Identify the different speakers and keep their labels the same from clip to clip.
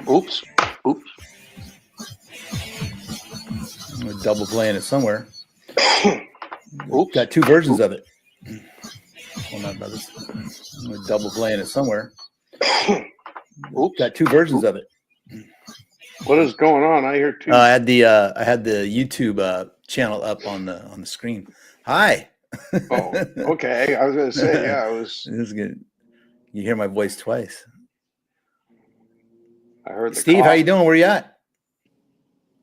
Speaker 1: Oops.
Speaker 2: We're double playing it somewhere.
Speaker 1: Oops.
Speaker 2: Got two versions of it. Hold on, brothers. We're double playing it somewhere.
Speaker 1: Oops.
Speaker 2: Got two versions of it.
Speaker 1: What is going on? I hear two.
Speaker 2: I had the YouTube channel up on the screen. Hi.
Speaker 1: Oh, okay. I was going to say, yeah, it was.
Speaker 2: This is good. You hear my voice twice.
Speaker 1: I heard the
Speaker 2: Steve,
Speaker 1: cough.
Speaker 2: how you doing? Where you at?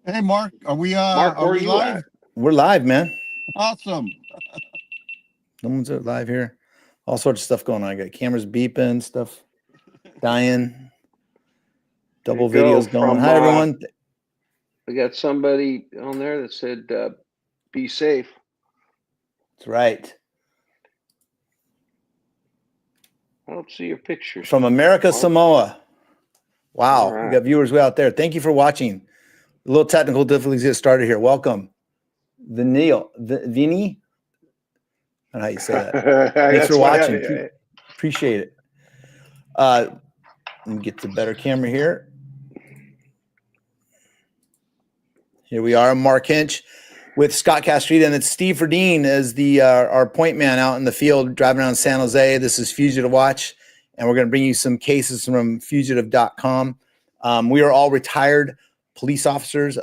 Speaker 3: Hey, Mark, are we
Speaker 1: Mark, where
Speaker 3: are we
Speaker 1: you
Speaker 3: live?
Speaker 1: at?
Speaker 2: We're live, man.
Speaker 3: Awesome.
Speaker 2: Someone's live here. All sorts of stuff going on. I got cameras beeping, stuff dying, double
Speaker 1: There you go.
Speaker 2: videos going.
Speaker 1: From,
Speaker 2: Hi, everyone.
Speaker 1: We got somebody on there that said, be safe.
Speaker 2: That's right.
Speaker 1: I don't see your pictures.
Speaker 2: From America, Samoa. Wow.
Speaker 1: All right.
Speaker 2: We got viewers way out there. Thank you for watching. A little technical difficulties get started here. Welcome. Vinny. I don't know how you say that. Thanks for watching. Appreciate it. Let me get the better camera here. Here we are, Mark Hinch with Scott Castrita, and it's Steve Ferdin as the our point man out in the field driving around San Jose. This is Fugitive Watch, and we're going to bring you some cases from fugitive.com. We are all retired police officers.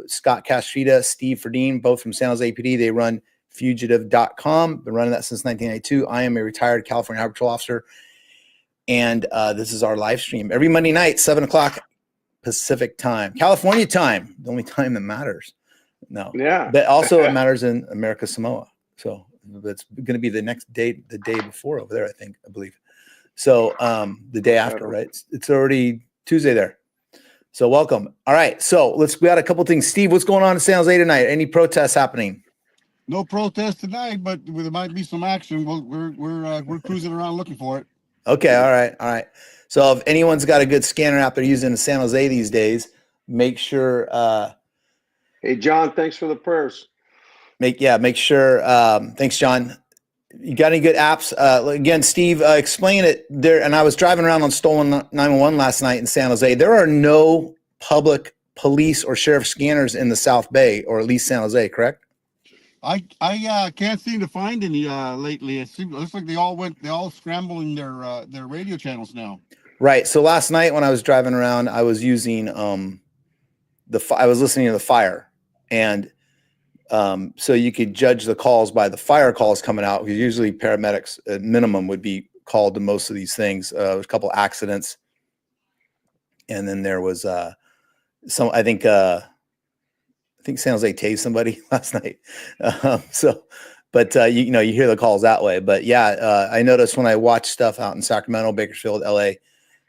Speaker 2: Scott Castrita, Steve Ferdin, both from San Jose PD. They run fugitive.com. Been running that since 1992. I am a retired California Highway Patrol officer, and this is our live stream every Monday night, 7 o'clock Pacific time, California time, the only time that matters. No,
Speaker 1: Yeah,
Speaker 2: but also it matters in America Samoa. So it's going to be the next day, the day before over there, I believe. So the day after, right? It's already Tuesday there. So welcome. All right, so we got a couple things. Steve, what's going on in San Jose tonight? Any protests happening?
Speaker 3: No protest tonight, but there might be some action. We're cruising around looking for it.
Speaker 2: Okay, all right. So if anyone's got a good scanner app they're using in San Jose these days, make sure.
Speaker 1: Hey, John, thanks for the prayers.
Speaker 2: Make sure. Thanks, John. You got any good apps? Again, Steve, explain it there. And I was driving around on stolen 911 last night in San Jose. There are no public police or sheriff scanners in the South Bay, or at least San Jose, correct?
Speaker 3: I can't seem to find any lately. It looks like they all scrambling their radio channels now.
Speaker 2: Right. So last night when I was driving around, I was using I was listening to the fire, and so you could judge the calls by the fire calls coming out, because usually paramedics at minimum would be called to most of these things. There was a couple accidents, and then there was some. I think San Jose tased somebody last night. But you hear the calls that way. But yeah, I noticed when I watch stuff out in Sacramento, Bakersfield, LA,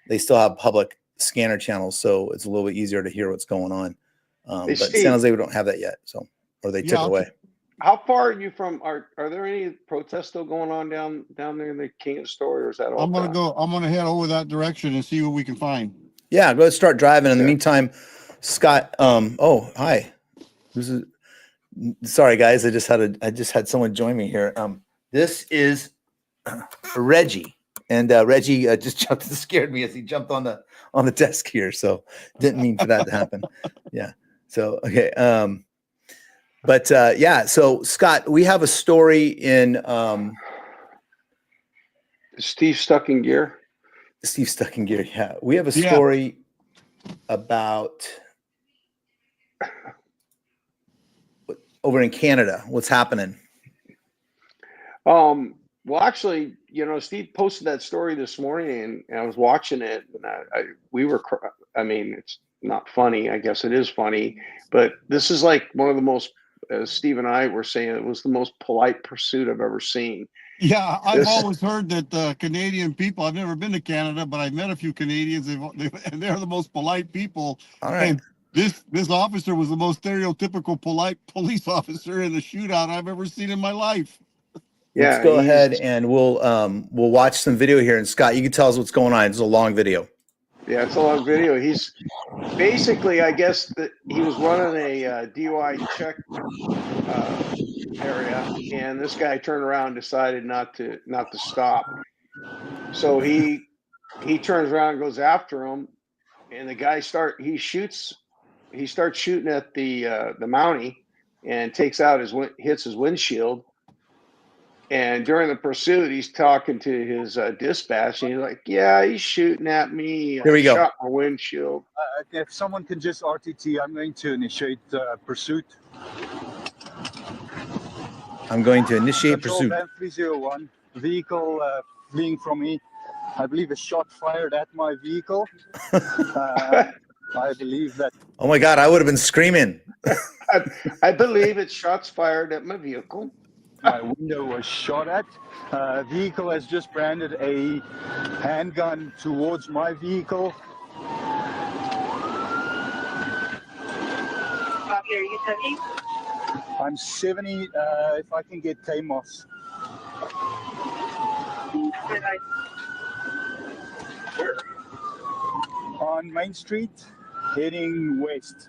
Speaker 2: they still have public scanner channels, so it's a little bit easier to hear what's going on.
Speaker 1: Hey,
Speaker 2: but
Speaker 1: Steve,
Speaker 2: San Jose, we don't have that yet, so they took it away.
Speaker 1: How far are you from? Are there any protests still going on down there in the King Story, or is that all?
Speaker 3: I'm gonna head over that direction and see what we can find.
Speaker 2: Yeah, go ahead, start driving. In the meantime, Scott. Oh, hi. Sorry, guys. I just had someone join me here. This is Reggie, and Reggie just scared me as he jumped on the desk here. So didn't mean for that to happen. Yeah. So okay. But yeah. So Scott, we have a story in.
Speaker 1: Steve stuck in gear.
Speaker 2: Steve stuck in gear. Yeah, we have a story about. Over in Canada, what's happening?
Speaker 1: Well, actually, Steve posted that story this morning, and I was watching it, and I mean, it's not funny. I guess it is funny, but this is like one of the most, as Steve and I were saying, it was the most polite pursuit I've ever seen.
Speaker 3: Yeah, I've always heard that Canadian people, I've never been to Canada, but I've met a few Canadians, and they're the most polite people.
Speaker 2: All right.
Speaker 3: And this officer was the most stereotypical polite police officer in a shootout I've ever seen in my life.
Speaker 2: Yeah, let's go ahead and we'll watch some video here. And Scott, you can tell us what's going on. It's a long video.
Speaker 1: Yeah, it's a long video. He's basically, I guess, that he was running a DUI check area, and this guy turned around and decided not to stop. So he turns around and goes after him, and the guy he starts shooting at the Mountie and takes out hits his windshield. And during the pursuit, he's talking to his dispatch, and he's like, "Yeah, he's shooting at me.
Speaker 2: Here we go.
Speaker 1: Shot my windshield."
Speaker 4: If someone can just RTT, I'm going to initiate pursuit.
Speaker 2: I'm going to initiate
Speaker 4: Control
Speaker 2: pursuit.
Speaker 4: Van 301, vehicle fleeing from me. I believe a shot fired at my vehicle. I believe that.
Speaker 2: Oh my God, I would have been screaming.
Speaker 1: I believe it's shots fired at my vehicle.
Speaker 4: My window was shot at. Vehicle has just branded a handgun towards my vehicle. I'm 70. If I can get KMOS. On Main Street, heading west.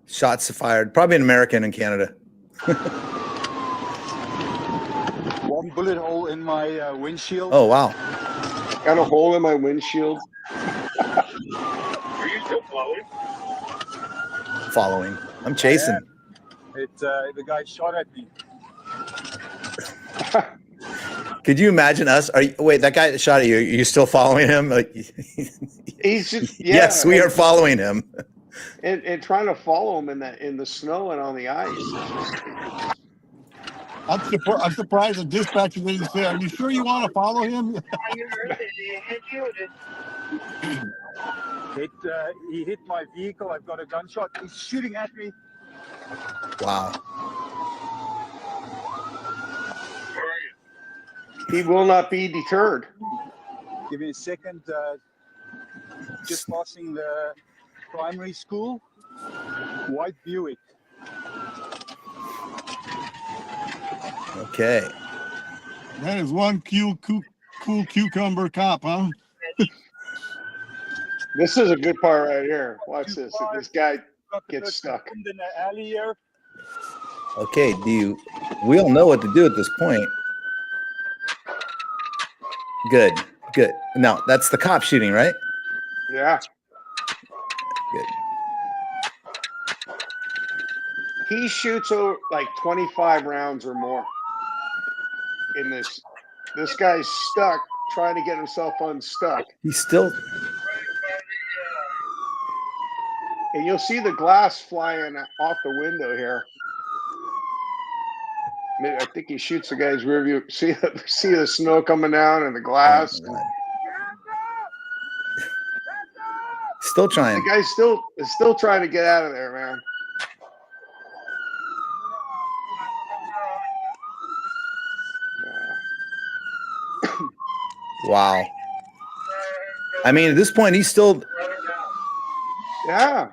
Speaker 2: Shots fired. Probably an American in Canada.
Speaker 4: One bullet hole in my windshield.
Speaker 2: Oh, wow.
Speaker 1: Got a hole in my windshield.
Speaker 5: Are you still following?
Speaker 2: Following. I'm chasing.
Speaker 4: The guy shot at me.
Speaker 2: Could you imagine us? Wait, that guy that shot at you, are you still following him? Like,
Speaker 1: He's just
Speaker 2: yes, we are following him.
Speaker 1: and trying to follow him in the snow and on the ice.
Speaker 3: I'm surprised the dispatcher didn't say, "Are you sure you want to follow him?"
Speaker 4: He hit my vehicle. I've got a gunshot. He's shooting at me.
Speaker 2: Wow.
Speaker 1: He will not be deterred.
Speaker 4: Give me a second. Just passing the primary school. White Buick.
Speaker 2: Okay.
Speaker 3: That is one cool cucumber cop, huh?
Speaker 1: This is a good part right here. Watch this. This guy gets stuck.
Speaker 4: In the alley here.
Speaker 2: Okay. We all know what to do at this point. Good. Now, that's the cop shooting, right?
Speaker 1: Yeah.
Speaker 2: Good.
Speaker 1: He shoots over like 25 rounds or more in this. This guy's stuck trying to get himself unstuck.
Speaker 2: He's still.
Speaker 1: And you'll see the glass flying off the window here. I think he shoots the guy's rear view. See the snow coming down and the glass.
Speaker 2: Oh, still trying.
Speaker 1: The guy's still trying to get out of there, man.
Speaker 2: Wow. I mean, at this point, he's still.
Speaker 1: Yeah.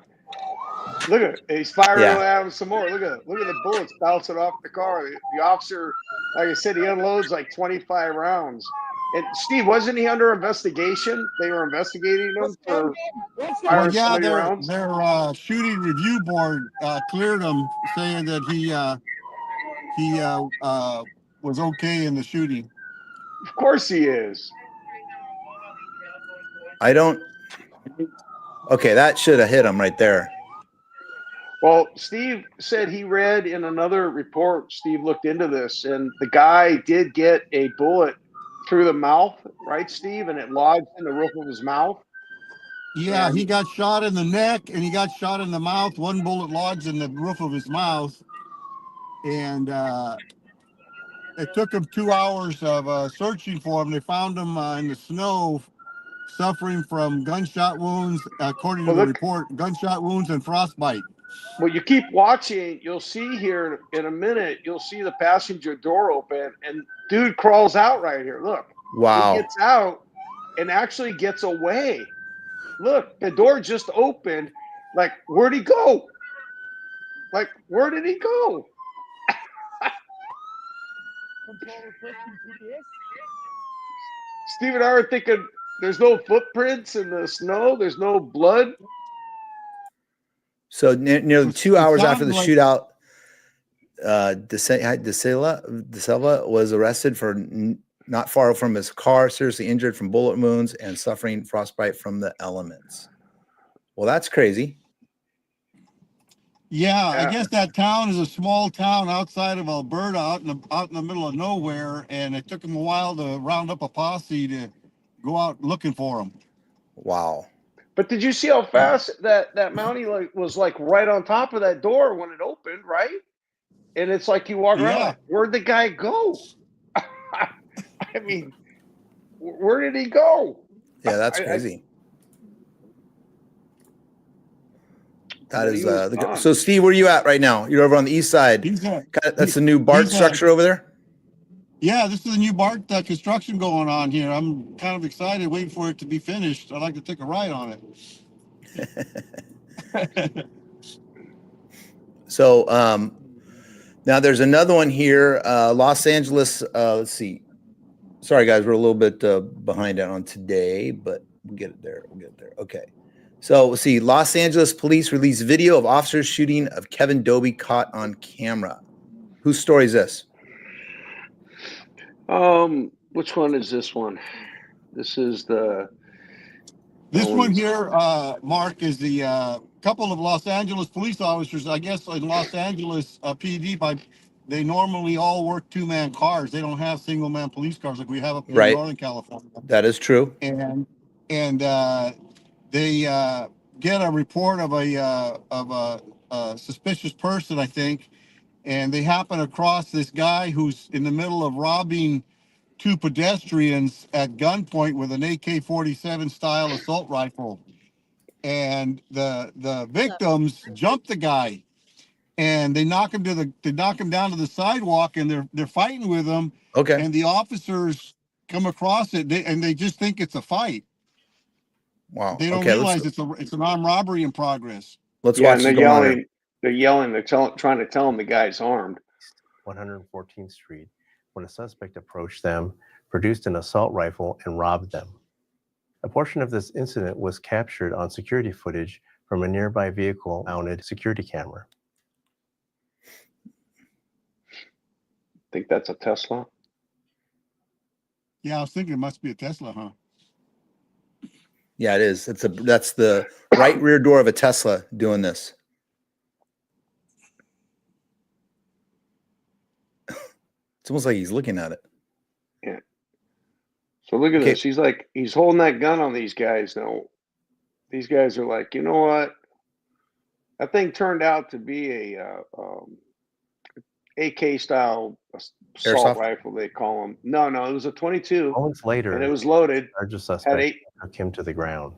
Speaker 1: Look at it. He's firing at him some more. Look at the bullets bouncing off the car. The officer, like I said, he unloads like 25 rounds. And Steve, wasn't he under investigation? They were investigating him for firing so many rounds.
Speaker 3: Their shooting review board cleared him, saying that he was okay in the shooting.
Speaker 1: Of course he is.
Speaker 2: I don't. Okay, that should have hit him right there.
Speaker 1: Well, Steve said he read in another report, Steve looked into this, and the guy did get a bullet through the mouth, right, Steve? And it lodged in the roof of his mouth.
Speaker 3: Yeah, he got shot in the neck and he got shot in the mouth. One bullet lodged in the roof of his mouth. And it took him 2 hours of searching for him. They found him in the snow, suffering from gunshot wounds, according to the report, gunshot wounds and frostbite.
Speaker 1: Well, you keep watching, you'll see here in a minute, you'll see the passenger door open, and dude crawls out right here. Look.
Speaker 2: Wow.
Speaker 1: He gets out and actually gets away. Look, the door just opened. Like, where'd he go? Like, where did he go? Steve and I are thinking there's no footprints in the snow. There's no blood.
Speaker 2: So nearly 2 hours after the shootout, De Silva was arrested for not far from his car, seriously injured from bullet wounds and suffering frostbite from the elements. Well, that's crazy.
Speaker 3: Yeah, I guess that town is a small town outside of Alberta, out in the middle of nowhere, and it took them a while to round up a posse to go out looking for them.
Speaker 2: Wow.
Speaker 1: But did you see how fast that Mountie was right on top of that door when it opened, right? And it's like you walk around like, where'd the guy go? I mean, where did he go?
Speaker 2: Yeah, that's crazy. That is so Steve, where are you at right now? You're over on the east side. That's the new BART structure over there?
Speaker 3: Yeah, this is the new BART construction going on here. I'm kind of excited, waiting for it to be finished. I'd like to take a ride on it.
Speaker 2: So now there's another one here, Los Angeles. Let's see. Sorry, guys, we're a little bit behind on today, but we'll get it there. Okay. So we'll see. Los Angeles police release video of officers shooting of Kevin Dobie caught on camera. Whose story is this?
Speaker 1: Which one is this one? This is
Speaker 3: this one here, Mark, is the couple of Los Angeles police officers. I guess in Los Angeles PD, they normally all work two-man cars. They don't have single-man police cars like we have up in Northern California.
Speaker 2: That is true.
Speaker 3: And they get a report of a suspicious person, I think, and they happen across this guy who's in the middle of robbing two pedestrians at gunpoint with an AK-47 style assault rifle. And the victims jump the guy, and they knock him down to the sidewalk, and they're fighting with him.
Speaker 2: Okay.
Speaker 3: And the officers come across it, and they just think it's a fight.
Speaker 2: Wow.
Speaker 3: They don't realize it's an armed robbery in progress.
Speaker 2: Let's watch.
Speaker 1: They're yelling. They're trying to tell him the guy's armed.
Speaker 6: 114th Street, when a suspect approached them, produced an assault rifle, and robbed them. A portion of this incident was captured on security footage from a nearby vehicle-mounted security camera.
Speaker 1: Think that's a Tesla?
Speaker 3: Yeah, I was thinking it must be a Tesla, huh?
Speaker 2: Yeah, it is. That's the right rear door of a Tesla doing this. It's almost like he's looking at it.
Speaker 1: Yeah. So look at this. He's holding that gun on these guys now. These guys are like, you know what? That thing turned out to be a AK style assault rifle, they call them. No, it was a 22.
Speaker 6: Moments later,
Speaker 1: and it was loaded.
Speaker 6: Largest suspect took him to the ground.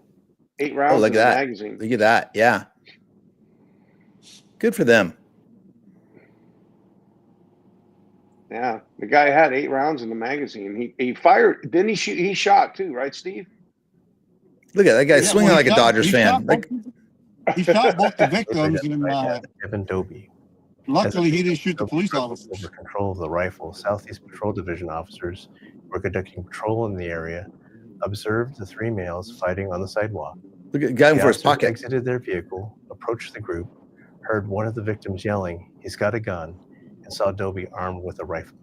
Speaker 1: 8 rounds in the magazine.
Speaker 2: Look at that. Yeah. Good for them.
Speaker 1: Yeah, the guy had 8 rounds in the magazine. He fired. Didn't he shoot? He shot too, right, Steve?
Speaker 2: Look at that guy swinging like a Dodgers fan.
Speaker 3: He shot both the victims.
Speaker 6: Kevin Dobie.
Speaker 3: Luckily, he didn't shoot the police officers.
Speaker 6: Over control of the rifle, Southeast Patrol Division officers were conducting patrol in the area, observed the 3 males fighting on the sidewalk.
Speaker 2: Look at the guy for his pocket.
Speaker 6: Exited their vehicle, approached the group, heard one of the victims yelling, "He's got a gun," and saw Dobie armed with a rifle.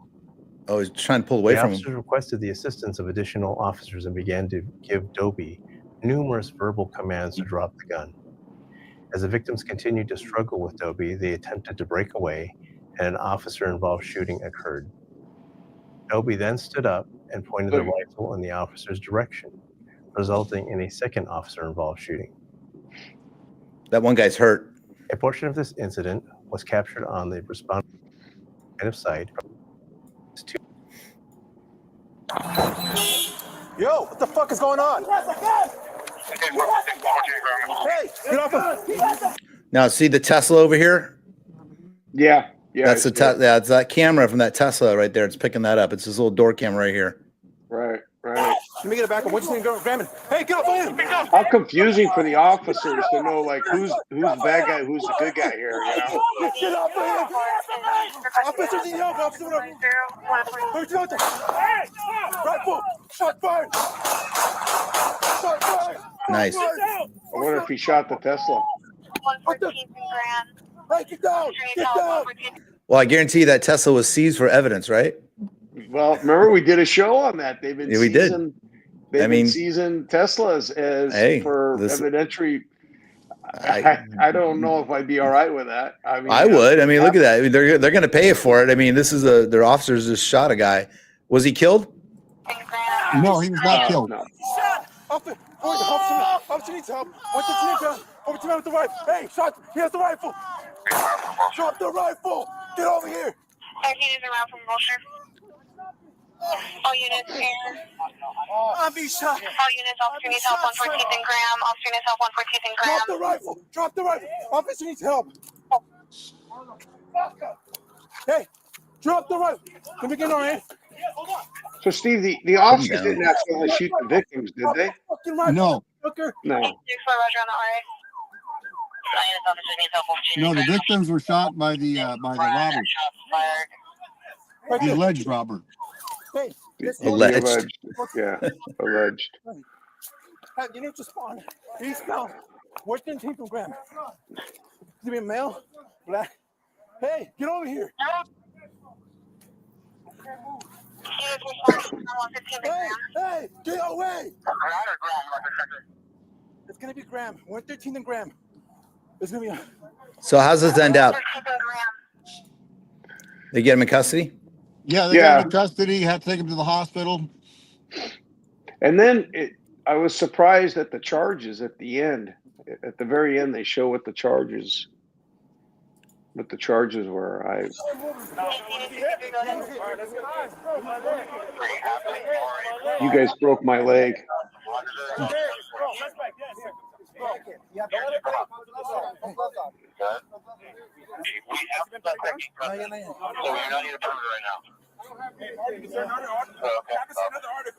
Speaker 2: Oh, he's trying to pull away from him.
Speaker 6: The officers requested the assistance of additional officers and began to give Dobie numerous verbal commands to drop the gun. As the victims continued to struggle with Dobie, they attempted to break away, and an officer-involved shooting occurred. Dobie then stood up and pointed the rifle in the officer's direction, resulting in a second officer-involved shooting.
Speaker 2: That one guy's hurt.
Speaker 6: A portion of this incident was captured on the responding line of sight.
Speaker 7: Yo, what the fuck is going on? Hey, get off!
Speaker 2: Now, see the Tesla over here?
Speaker 1: Yeah.
Speaker 2: That's it's that camera from that Tesla right there. It's picking that up. It's this little door camera right here.
Speaker 1: Right.
Speaker 7: Let me get it back. What you think? Go grab it. Hey, get off him!
Speaker 1: How confusing for the officers to know who's the bad guy, who's the good guy here. You know?
Speaker 7: Get off him! Officers need help. Officer, rifle! Shot fired! Shot fired!
Speaker 2: Nice.
Speaker 1: I wonder if he shot the Tesla.
Speaker 7: Hey, get down! Get down!
Speaker 2: Well, I guarantee you that Tesla was seized for evidence, right?
Speaker 1: Well, remember we did a show on that. They've been seizing Teslas for evidentiary. I don't know if I'd be all right with that. I mean,
Speaker 2: I would. I mean, look at that. I mean, they're going to pay for it. I mean, this is their officers just shot a guy. Was he killed?
Speaker 3: No, he was not killed.
Speaker 1: No.
Speaker 5: Officer needs help. What's the team down? Over to me with the rifle. Hey, shot. He has the rifle. Drop the rifle. Get over here.
Speaker 7: 13 is around from motion. All units here.
Speaker 5: I'm being shot.
Speaker 7: All units, officer needs help, 114th and Graham. Officer needs help, 114th and Graham.
Speaker 5: Drop the rifle. Drop the rifle. Officer needs help. Hey, drop the rifle. Can we get on in?
Speaker 1: So, Steve, the officers didn't accidentally shoot the victims, did they?
Speaker 3: No.
Speaker 1: No.
Speaker 7: 6-4, Roger on the RA.
Speaker 3: No, the victims were shot by the robber, the alleged robber.
Speaker 5: Hey,
Speaker 2: Alleged.
Speaker 1: Yeah, alleged.
Speaker 5: hey, you need to spawn. Eastbound. Where's the team from Graham? Give me a male. Black. Hey, get over here. Hey, get away. It's gonna be Graham. 113 and Graham. It's gonna be.
Speaker 2: So how's this end up? They get him in custody?
Speaker 3: Yeah, they got him in custody. Had to take him to the hospital.
Speaker 1: And then I was surprised at the charges at the end. At the very end, they show what the charges were. You guys broke my leg.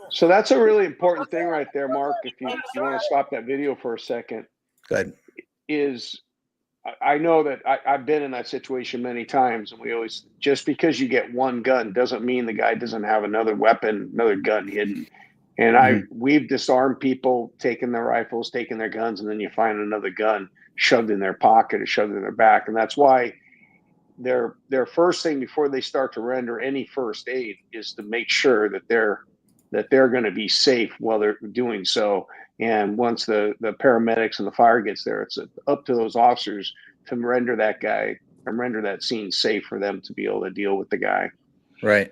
Speaker 1: So that's a really important thing right there, Mark. If you want to stop that video for a second.
Speaker 2: Good.
Speaker 1: I know that I've been in that situation many times, and we always, just because you get one gun doesn't mean the guy doesn't have another weapon, another gun hidden. And we've disarmed people, taking their rifles, taking their guns, and then you find another gun shoved in their pocket or shoved in their back. And that's why their first thing before they start to render any first aid is to make sure that they're going to be safe while they're doing so. And once the paramedics and the fire gets there, it's up to those officers to render that guy and render that scene safe for them to be able to deal with the guy.
Speaker 2: Right.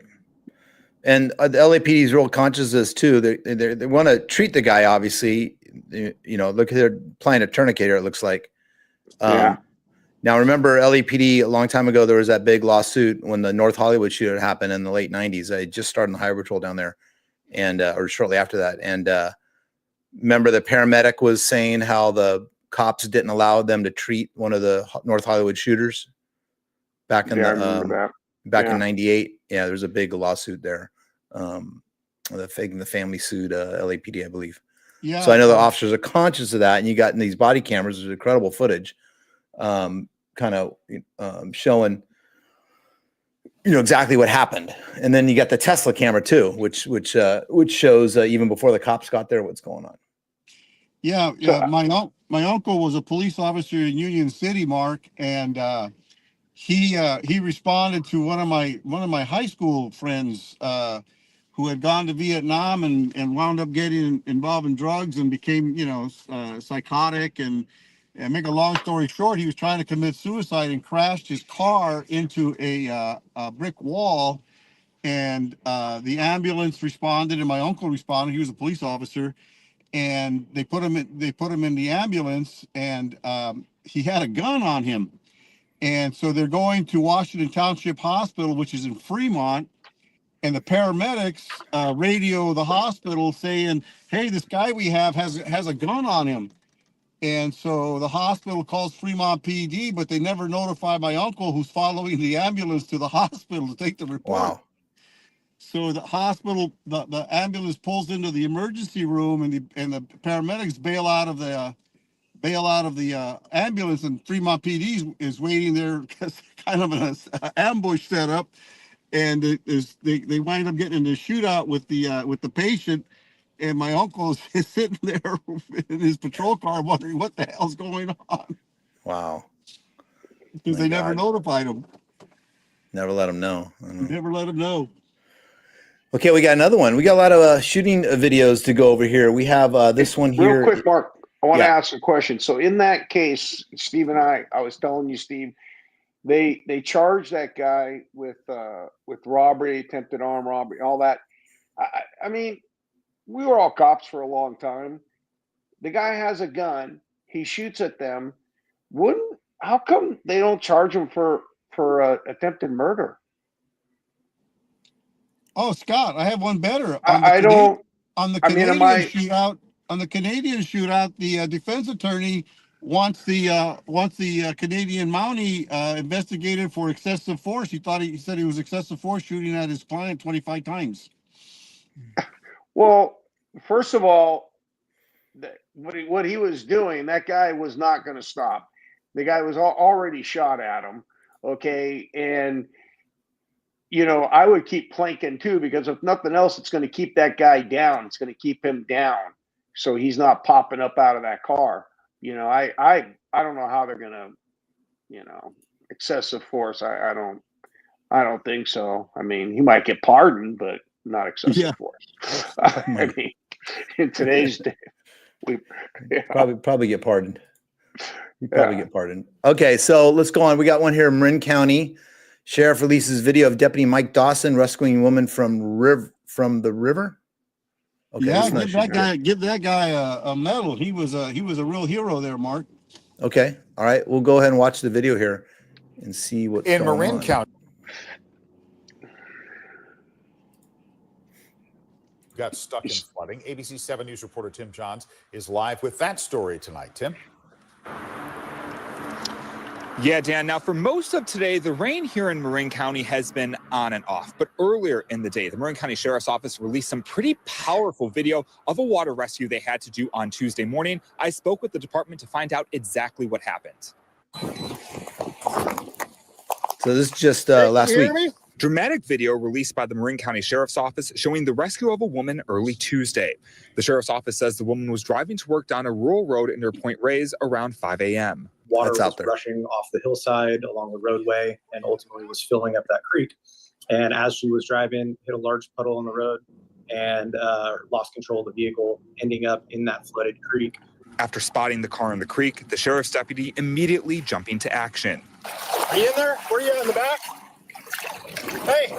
Speaker 2: And the LAPD is real conscious of this too. They want to treat the guy, obviously. Look, they're playing a tourniquet, it looks like. Now, remember LAPD, a long time ago, there was that big lawsuit when the North Hollywood shooting happened in the late 90s. I just started in the highway patrol down there, and or shortly after that. And remember the paramedic was saying how the cops didn't allow them to treat one of the North Hollywood shooters back in in 98. Yeah, there was a big lawsuit there. The family sued LAPD, I believe. Yeah. So I know the officers are conscious of that, and you got in these body cameras, there's incredible footage, showing exactly what happened. And then you got the Tesla camera too, which shows even before the cops got there what's going on.
Speaker 3: Yeah, my uncle was a police officer in Union City, Mark, and he responded to one of my high school friends who had gone to Vietnam and wound up getting involved in drugs and became psychotic. And make a long story short, he was trying to commit suicide and crashed his car into a brick wall. And the ambulance responded, and my uncle responded. He was a police officer, and they put him in the ambulance, and he had a gun on him. And so they're going to Washington Township Hospital, which is in Fremont, and the paramedics radio the hospital saying, "Hey, this guy we have has a gun on him." And so the hospital calls Fremont PD, but they never notify my uncle, who's following the ambulance to the hospital to take the report. Wow. So the hospital, the ambulance pulls into the emergency room, and the paramedics bail out of the ambulance, and Fremont PD is waiting there, kind of an ambush setup, and they wind up getting in a shootout with the patient, and my uncle is sitting there in his patrol car wondering what the hell's going on.
Speaker 2: Wow.
Speaker 3: Because they never notified him.
Speaker 2: Never let him know.
Speaker 3: Never let him know.
Speaker 2: Okay, we got another one. We got a lot of shooting videos to go over here. We have this one here.
Speaker 1: Real quick, Mark. I want to
Speaker 2: Yeah.
Speaker 1: ask a question. So in that case, Steve and I was telling you, Steve, they charged that guy with robbery, attempted armed robbery, all that. I mean, we were all cops for a long time. The guy has a gun. He shoots at them. How come they don't charge him for attempted murder?
Speaker 3: Oh, Scott, I have one better.
Speaker 1: I don't.
Speaker 3: On the
Speaker 1: I mean,
Speaker 3: Canadian shootout, the defense attorney wants the Canadian Mountie investigated for excessive force. He said he was excessive force shooting at his client 25 times.
Speaker 1: Well, first of all, what he was doing, that guy was not going to stop. The guy was already shot at him. Okay, and I would keep planking too, because if nothing else, it's going to keep that guy down. It's going to keep him down, so he's not popping up out of that car. I don't know how they're going to, excessive force. I don't think so. I mean, he might get pardoned, but not excessive force. I mean, in today's day, we
Speaker 2: probably get pardoned. You probably get pardoned. Okay, so let's go on. We got one here in Marin County. Sheriff releases video of Deputy Mike Dawson rescuing a woman from the river. Okay,
Speaker 3: yeah, give that guy a medal. He was a real hero there, Mark.
Speaker 2: Okay, all right. We'll go ahead and watch the video here and see what's
Speaker 8: in
Speaker 2: going
Speaker 8: Marin
Speaker 2: on.
Speaker 8: County. Got stuck in flooding. ABC 7 News reporter Tim Johns is live with that story tonight. Tim?
Speaker 9: Yeah, Dan. Now, for most of today, the rain here in Marin County has been on and off. But earlier in the day, the Marin County Sheriff's Office released some pretty powerful video of a water rescue they had to do on Tuesday morning. I spoke with the department to find out exactly what happened.
Speaker 2: So this is just last week.
Speaker 9: Dramatic video released by the Marin County Sheriff's Office showing the rescue of a woman early Tuesday. The Sheriff's Office says the woman was driving to work down a rural road near Point Reyes around 5 a.m.
Speaker 10: Water was rushing off the hillside along the roadway and ultimately was filling up that creek. And as she was driving, hit a large puddle on the road and lost control of the vehicle, ending up in that flooded creek.
Speaker 9: After spotting the car in the creek, the sheriff's deputy immediately jumping to action.
Speaker 5: Are you in there? Where are you in the back? Hey!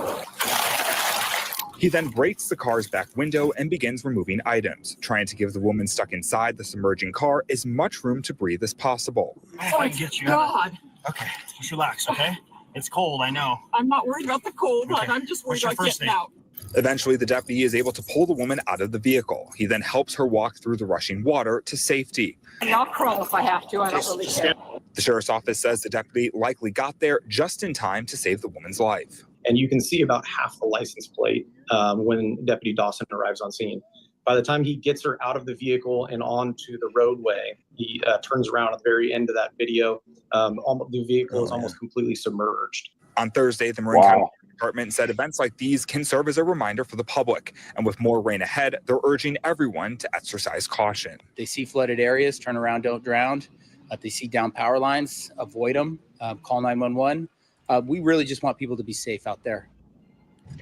Speaker 9: He then breaks the car's back window and begins removing items, trying to give the woman stuck inside the submerging car as much room to breathe as possible.
Speaker 11: Oh my God. Okay, just relax, okay? It's cold, I know.
Speaker 12: I'm not worried about the cold,
Speaker 11: Okay.
Speaker 12: I'm just worried
Speaker 11: What's your
Speaker 12: about
Speaker 11: first
Speaker 12: getting
Speaker 11: name?
Speaker 12: out.
Speaker 9: Eventually, the deputy is able to pull the woman out of the vehicle. He then helps her walk through the rushing water to safety.
Speaker 12: And I'll crawl if I have to, I don't really care.
Speaker 9: The sheriff's office says the deputy likely got there just in time to save the woman's life.
Speaker 10: And you can see about half the license plate when Deputy Dawson arrives on scene. By the time he gets her out of the vehicle and onto the roadway, he turns around at the very end of that video. The vehicle is almost completely submerged.
Speaker 9: On Thursday, the Marin County Department said events like these can serve as a reminder for the public. And with more rain ahead, they're urging everyone to exercise caution.
Speaker 13: They see flooded areas, turn around, don't drown. If they see down power lines, avoid them, call 911. We really just want people to be safe out there.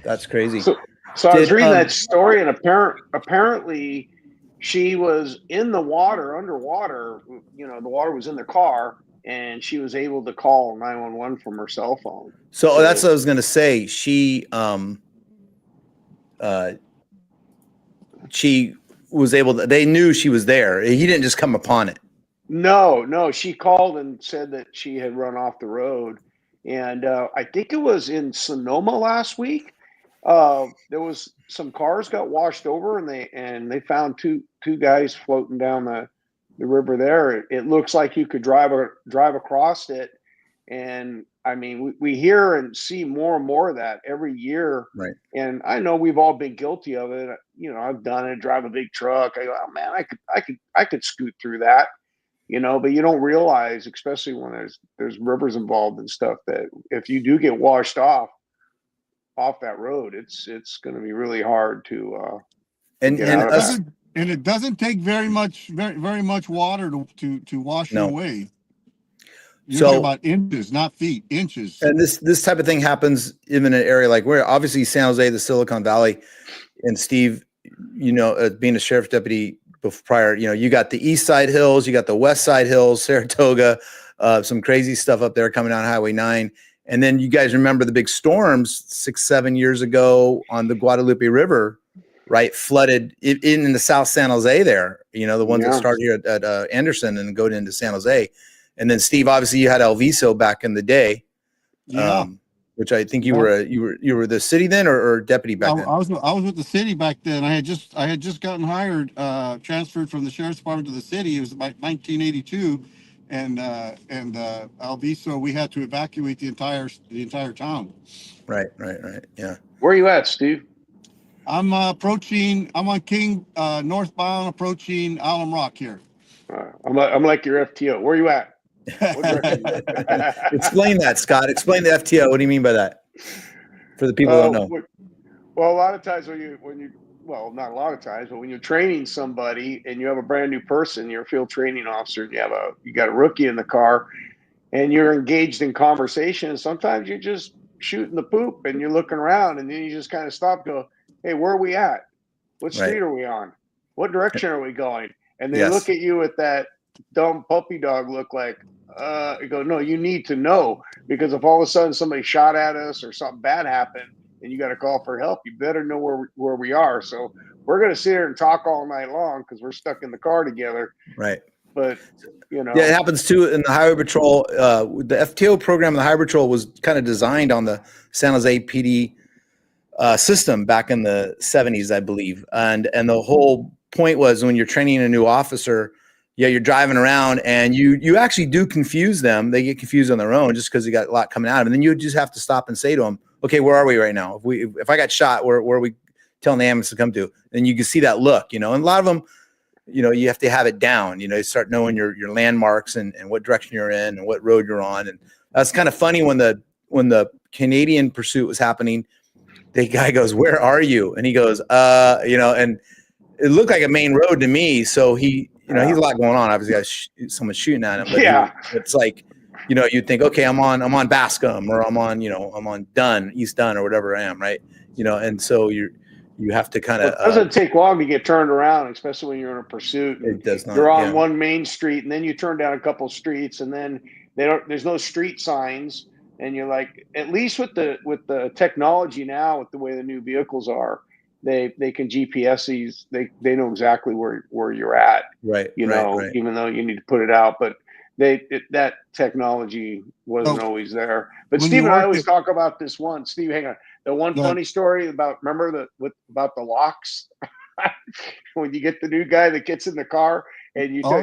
Speaker 2: That's crazy.
Speaker 1: So I was reading that story, and apparently she was in the water, underwater. The water was in the car, and she was able to call 911 from her cell phone.
Speaker 2: So that's what I was going to say. She was able to, they knew she was there. He didn't just come upon it.
Speaker 1: No, she called and said that she had run off the road. And I think it was in Sonoma last week. There was some cars got washed over, and they found two guys floating down the river there. It looks like you could drive across it. And I mean, we hear and see more and more of that every year.
Speaker 2: Right.
Speaker 1: And I know we've all been guilty of it. I've done it, drive a big truck. I go, oh, man, I could scoot through that. But you don't realize, especially when there's rivers involved and stuff, that if you do get washed off that road, it's going to be really hard to.
Speaker 3: And it doesn't take very much water to wash you away. You're talking about inches, not feet, inches.
Speaker 2: And this type of thing happens even in an area like where obviously San Jose, the Silicon Valley, and Steve, being a sheriff's deputy prior. You know, you got the East Side Hills, you got the West Side Hills, Saratoga, some crazy stuff up there coming down Highway 9. And then you guys remember the big storms 6-7 years ago on the Guadalupe River, right? Flooded in the South San Jose there, you know, the ones that start here at Anderson and go into San Jose. And then Steve, obviously you had El Viso back in the day.
Speaker 3: Yeah.
Speaker 2: Which I think you were the city then or deputy back then?
Speaker 3: I was with the city back then. I had just gotten hired, transferred from the sheriff's department to the city. It was about 1982, and El Viso, we had to evacuate the entire town.
Speaker 2: Right. Yeah.
Speaker 1: Where are you at, Steve?
Speaker 3: I'm on King northbound, approaching Alum Rock here.
Speaker 1: I'm like your FTO. Where are you at?
Speaker 2: Explain that, Scott. Explain the FTO. What do you mean by that? For the people who don't know.
Speaker 1: Well, a lot of times well, not a lot of times, but when you're training somebody and you have a brand new person, you're a field training officer, and you got a rookie in the car, and you're engaged in conversation. And sometimes you're just shooting the poop, and you're looking around, and then you just kind of stop, go, "Hey, where are we at? What street are we on? What direction are we going?" And they look at you with that dumb puppy dog look, like, you go, "No, you need to know, because if all of a sudden somebody shot at us or something bad happened and you got to call for help, you better know where we are." So we're going to sit here and talk all night long because we're stuck in the car together.
Speaker 2: Right.
Speaker 1: But, you know.
Speaker 2: Yeah, it happens too in the Highway Patrol. The FTO program in the Highway Patrol was kind of designed on the San Jose PD system back in the 70s, I believe. And the whole point was, when you're training a new officer, you're driving around and you actually do confuse them. They get confused on their own just because they got a lot coming at them. And then you just have to stop and say to them, "Okay, where are we right now? If I got shot, where are we telling the ambulance to come to?" And you can see that look, you know. And a lot of them, you know, you have to have it down. You know, you start knowing your landmarks and what direction you're in and what road you're on. And that's kind of funny when the Canadian pursuit was happening. The guy goes, "Where are you?" And he goes, you know, and it looked like a main road to me. So he, you know, he's a lot going on. Obviously, someone's shooting at him. But it's like, you know, you'd think, okay, I'm on Bascom, or I'm on Dunn, East Dunn, or whatever I am, right? You know, and so you have to kind of.
Speaker 1: It doesn't take long to get turned around, especially when you're in a pursuit.
Speaker 2: It does not.
Speaker 1: You're on one main street, and then you turn down a couple streets, and then there's no street signs, and you're like, at least with the technology now, with the way the new vehicles are, they can GPS these. They know exactly where you're at.
Speaker 2: Right.
Speaker 1: You know,
Speaker 2: right.
Speaker 1: even though you need to put it out, but that technology wasn't always there. But Steve and I always talk about this one. Steve, hang on. The one funny story about about the locks. When you get the new guy that gets in the car and you go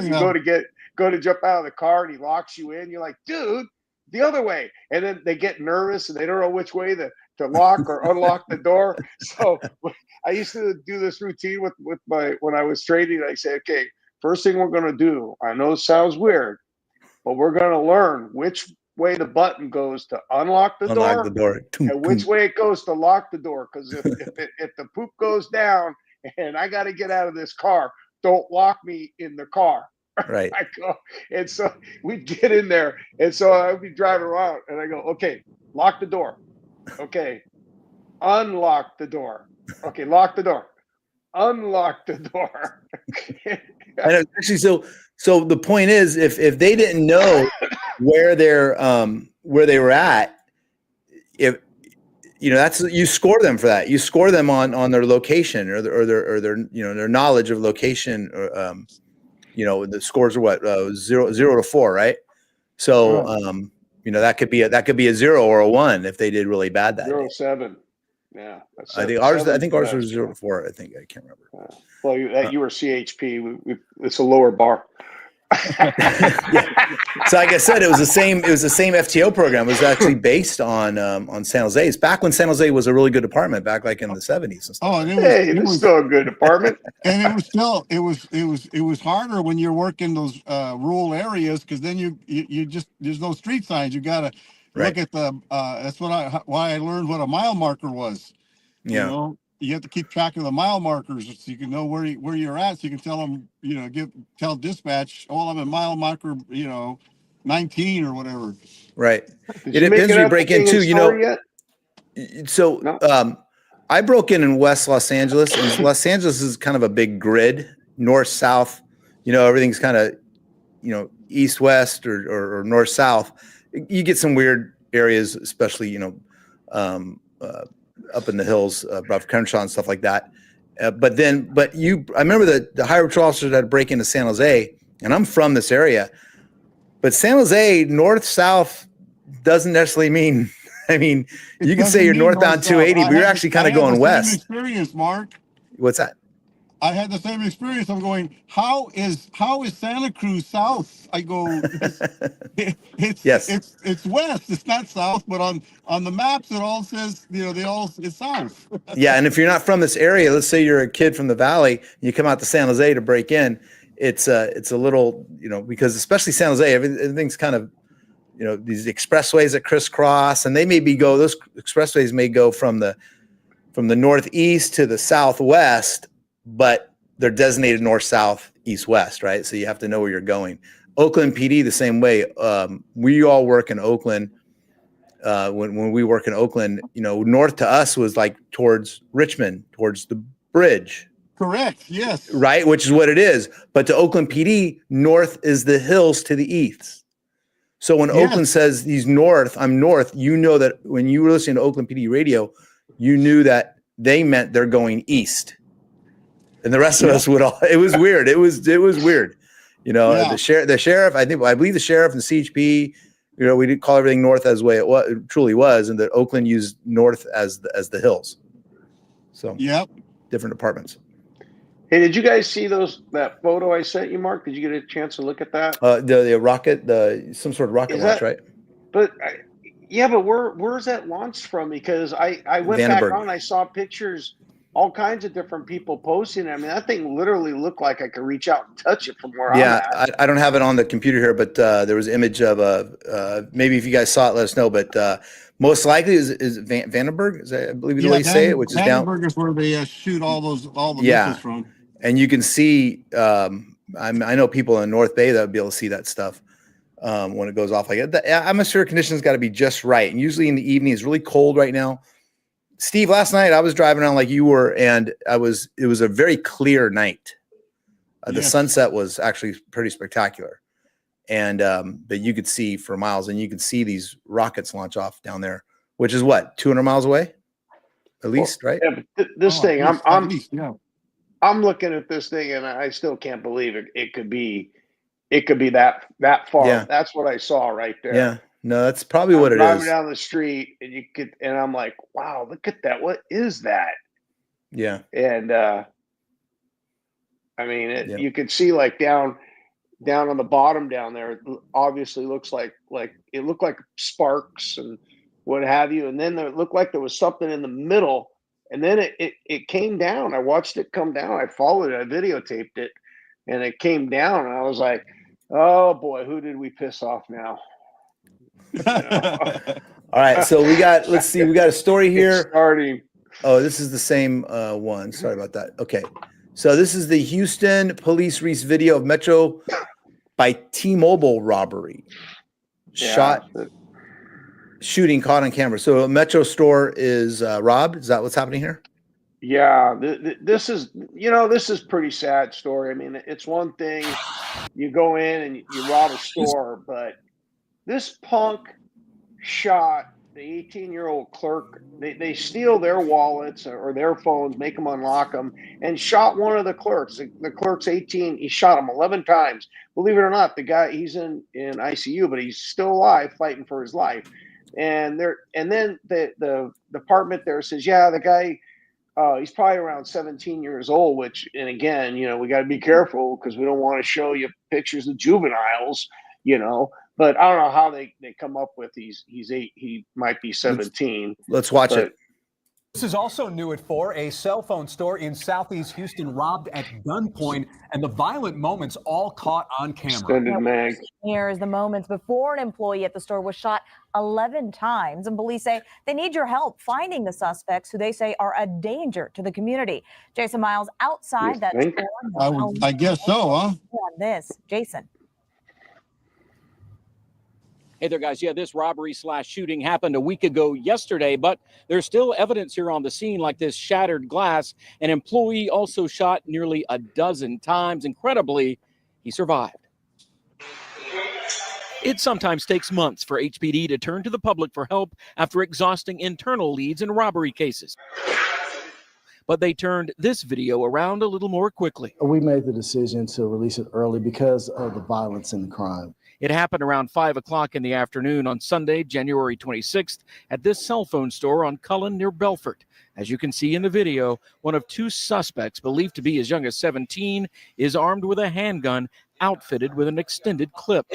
Speaker 1: to jump out of the car and he locks you in, you're like, "Dude, the other way." And then they get nervous and they don't know which way to lock or unlock the door. So I used to do this routine when I was training. I say, "Okay, first thing we're going to do, I know it sounds weird, but we're going to learn which way the button goes to unlock the door and which way it goes to lock the door. Because if the poop goes down and I got to get out of this car, don't lock me in the car."
Speaker 2: Right.
Speaker 1: I go, and so we'd get in there, and so I'd be driving around, and I go, "Okay, lock the door. Okay, unlock the door. Okay, lock the door. Unlock the door."
Speaker 2: And actually, so the point is, if they didn't know where they were at, if you know, that's, you score them for that. You score them on their location or their you know, their knowledge of location, or you know, the scores are what 0 to 4, right? So you know, that could be a 0 or a 1 if they did really bad that
Speaker 1: 0-7. Yeah,
Speaker 2: I think ours was 0 to 4. I think, I can't remember.
Speaker 1: Well, you were CHP. It's a lower bar.
Speaker 2: So like I said, it was the same FTO program. It was actually based on San Jose. It's back when San Jose was a really good department, back like in the 70s and stuff.
Speaker 3: Oh, and
Speaker 1: it was still a good department.
Speaker 3: And it was harder when you're working those rural areas, because then you just, there's no street signs. You gotta look at the that's why I learned what a mile marker was.
Speaker 2: Yeah.
Speaker 3: You know, you have to keep track of the mile markers so you can know where you're at, so you can tell them, you know, tell dispatch, "Oh, I'm at mile marker, you know, 19 or whatever."
Speaker 2: Right. It depends where you break into, you know. So I broke in West Los Angeles, and Los Angeles is kind of a big grid, north south. Everything's kind of east west or north south. You get some weird areas, especially up in the hills, above Crenshaw and stuff like that. I remember the highway patrol officers had to break into San Jose, and I'm from this area, but San Jose north south doesn't necessarily mean. I mean, you can say you're northbound 280, but you're actually kind of going west.
Speaker 3: Experience, Mark.
Speaker 2: What's that?
Speaker 3: I had the same experience. I'm going, how is Santa Cruz south? I go, it's west. It's not south, but on the maps it all says, it's south.
Speaker 2: Yeah, and if you're not from this area, let's say you're a kid from the valley, you come out to San Jose to break in, it's a little, because especially San Jose, everything's kind of, these expressways that crisscross, and those expressways may go from the northeast to the southwest, but they're designated north, south, east, west, right? So you have to know where you're going. Oakland PD the same way. We all work in Oakland. When we work in Oakland, north to us was like towards Richmond, towards the bridge.
Speaker 3: Correct. Yes.
Speaker 2: Right, which is what it is. But to Oakland PD, north is the hills to the east. So when Oakland says he's north, I'm north, that when you were listening to Oakland PD radio, you knew that they meant they're going east. And the rest of us would all. It was weird. It was weird. The sheriff. I believe the sheriff and the CHP. We did call everything north as the way it truly was, and that Oakland used north as the hills. So different departments.
Speaker 1: Hey, did you guys see that photo I sent you, Mark? Did you get a chance to look at that?
Speaker 2: The rocket, some sort of rocket launch, right?
Speaker 1: But where's that launched from? Because I went back on, I saw pictures. All kinds of different people posting. I mean, that thing literally looked like I could reach out and touch it from where I'm at.
Speaker 2: I don't have it on the computer here, but there was an image of maybe if you guys saw it, let us know. But most likely is Vandenberg, I believe is the way you say it, which is down.
Speaker 3: Vandenberg is where they shoot all the missiles from.
Speaker 2: And you can see, I know people in North Bay that would be able to see that stuff when it goes off like that. The atmospheric conditions got to be just right. And usually in the evening, it's really cold right now. Steve, last night I was driving around like you were, and it was a very clear night. The sunset was actually pretty spectacular. And but you could see for miles, and you could see these rockets launch off down there, which is what, 200 miles away? At least, right?
Speaker 1: Yeah, but this thing, I'm looking at this thing and I still can't believe it could be that far.
Speaker 2: Yeah.
Speaker 1: That's what I saw right there.
Speaker 2: Yeah. No, that's probably what it is.
Speaker 1: Driving down the street and I'm like, wow, look at that. What is that?
Speaker 2: Yeah.
Speaker 1: And you could see like down on the bottom down there, it obviously looks like it looked like sparks and what have you. And then it looked like there was something in the middle, and then it came down. I watched it come down. I followed it. I videotaped it, and it came down. And I was like, oh boy, who did we piss off now?
Speaker 2: All right, so we got a story here.
Speaker 1: Starting.
Speaker 2: Oh, this is the same one. Sorry about that. Okay, so this is the Houston police release video of Metro by T-Mobile robbery. Shooting caught on camera. So a Metro store is robbed. Is that what's happening here?
Speaker 1: Yeah, this is pretty sad story. I mean, it's one thing you go in and you rob a store, but this punk shot the 18-year-old clerk. They steal their wallets or their phones, make them unlock them, and shot one of the clerks. The clerk's 18. He shot him 11 times. Believe it or not, the guy, he's in ICU, but he's still alive, fighting for his life. And then the department there says, yeah, the guy, he's probably around 17 years old, and again, we got to be careful because we don't want to show you pictures of juveniles, but I don't know how they come up with he's 8, he might be 17.
Speaker 2: Let's watch it.
Speaker 14: This is also new at 4. A cell phone store in Southeast Houston robbed at gunpoint, and the violent moments all caught on camera.
Speaker 1: Extended mag.
Speaker 15: Here's the moments before an employee at the store was shot 11 times, and police say they need your help finding the suspects, who they say are a danger to the community. Jason Miles outside that store.
Speaker 3: I guess so, huh?
Speaker 15: On this, Jason.
Speaker 16: Hey there, guys. Yeah, this robbery/shooting happened a week ago yesterday, but there's still evidence here on the scene, like this shattered glass. An employee also shot nearly a dozen times. Incredibly, he survived. It sometimes takes months for HPD to turn to the public for help after exhausting internal leads in robbery cases. But they turned this video around a little more quickly.
Speaker 17: We made the decision to release it early because of the violence and the crime.
Speaker 16: It happened around 5 o'clock in the afternoon on Sunday, January 26th, at this cell phone store on Cullen near Belfort. As you can see in the video, one of two suspects, believed to be as young as 17, is armed with a handgun outfitted with an extended clip.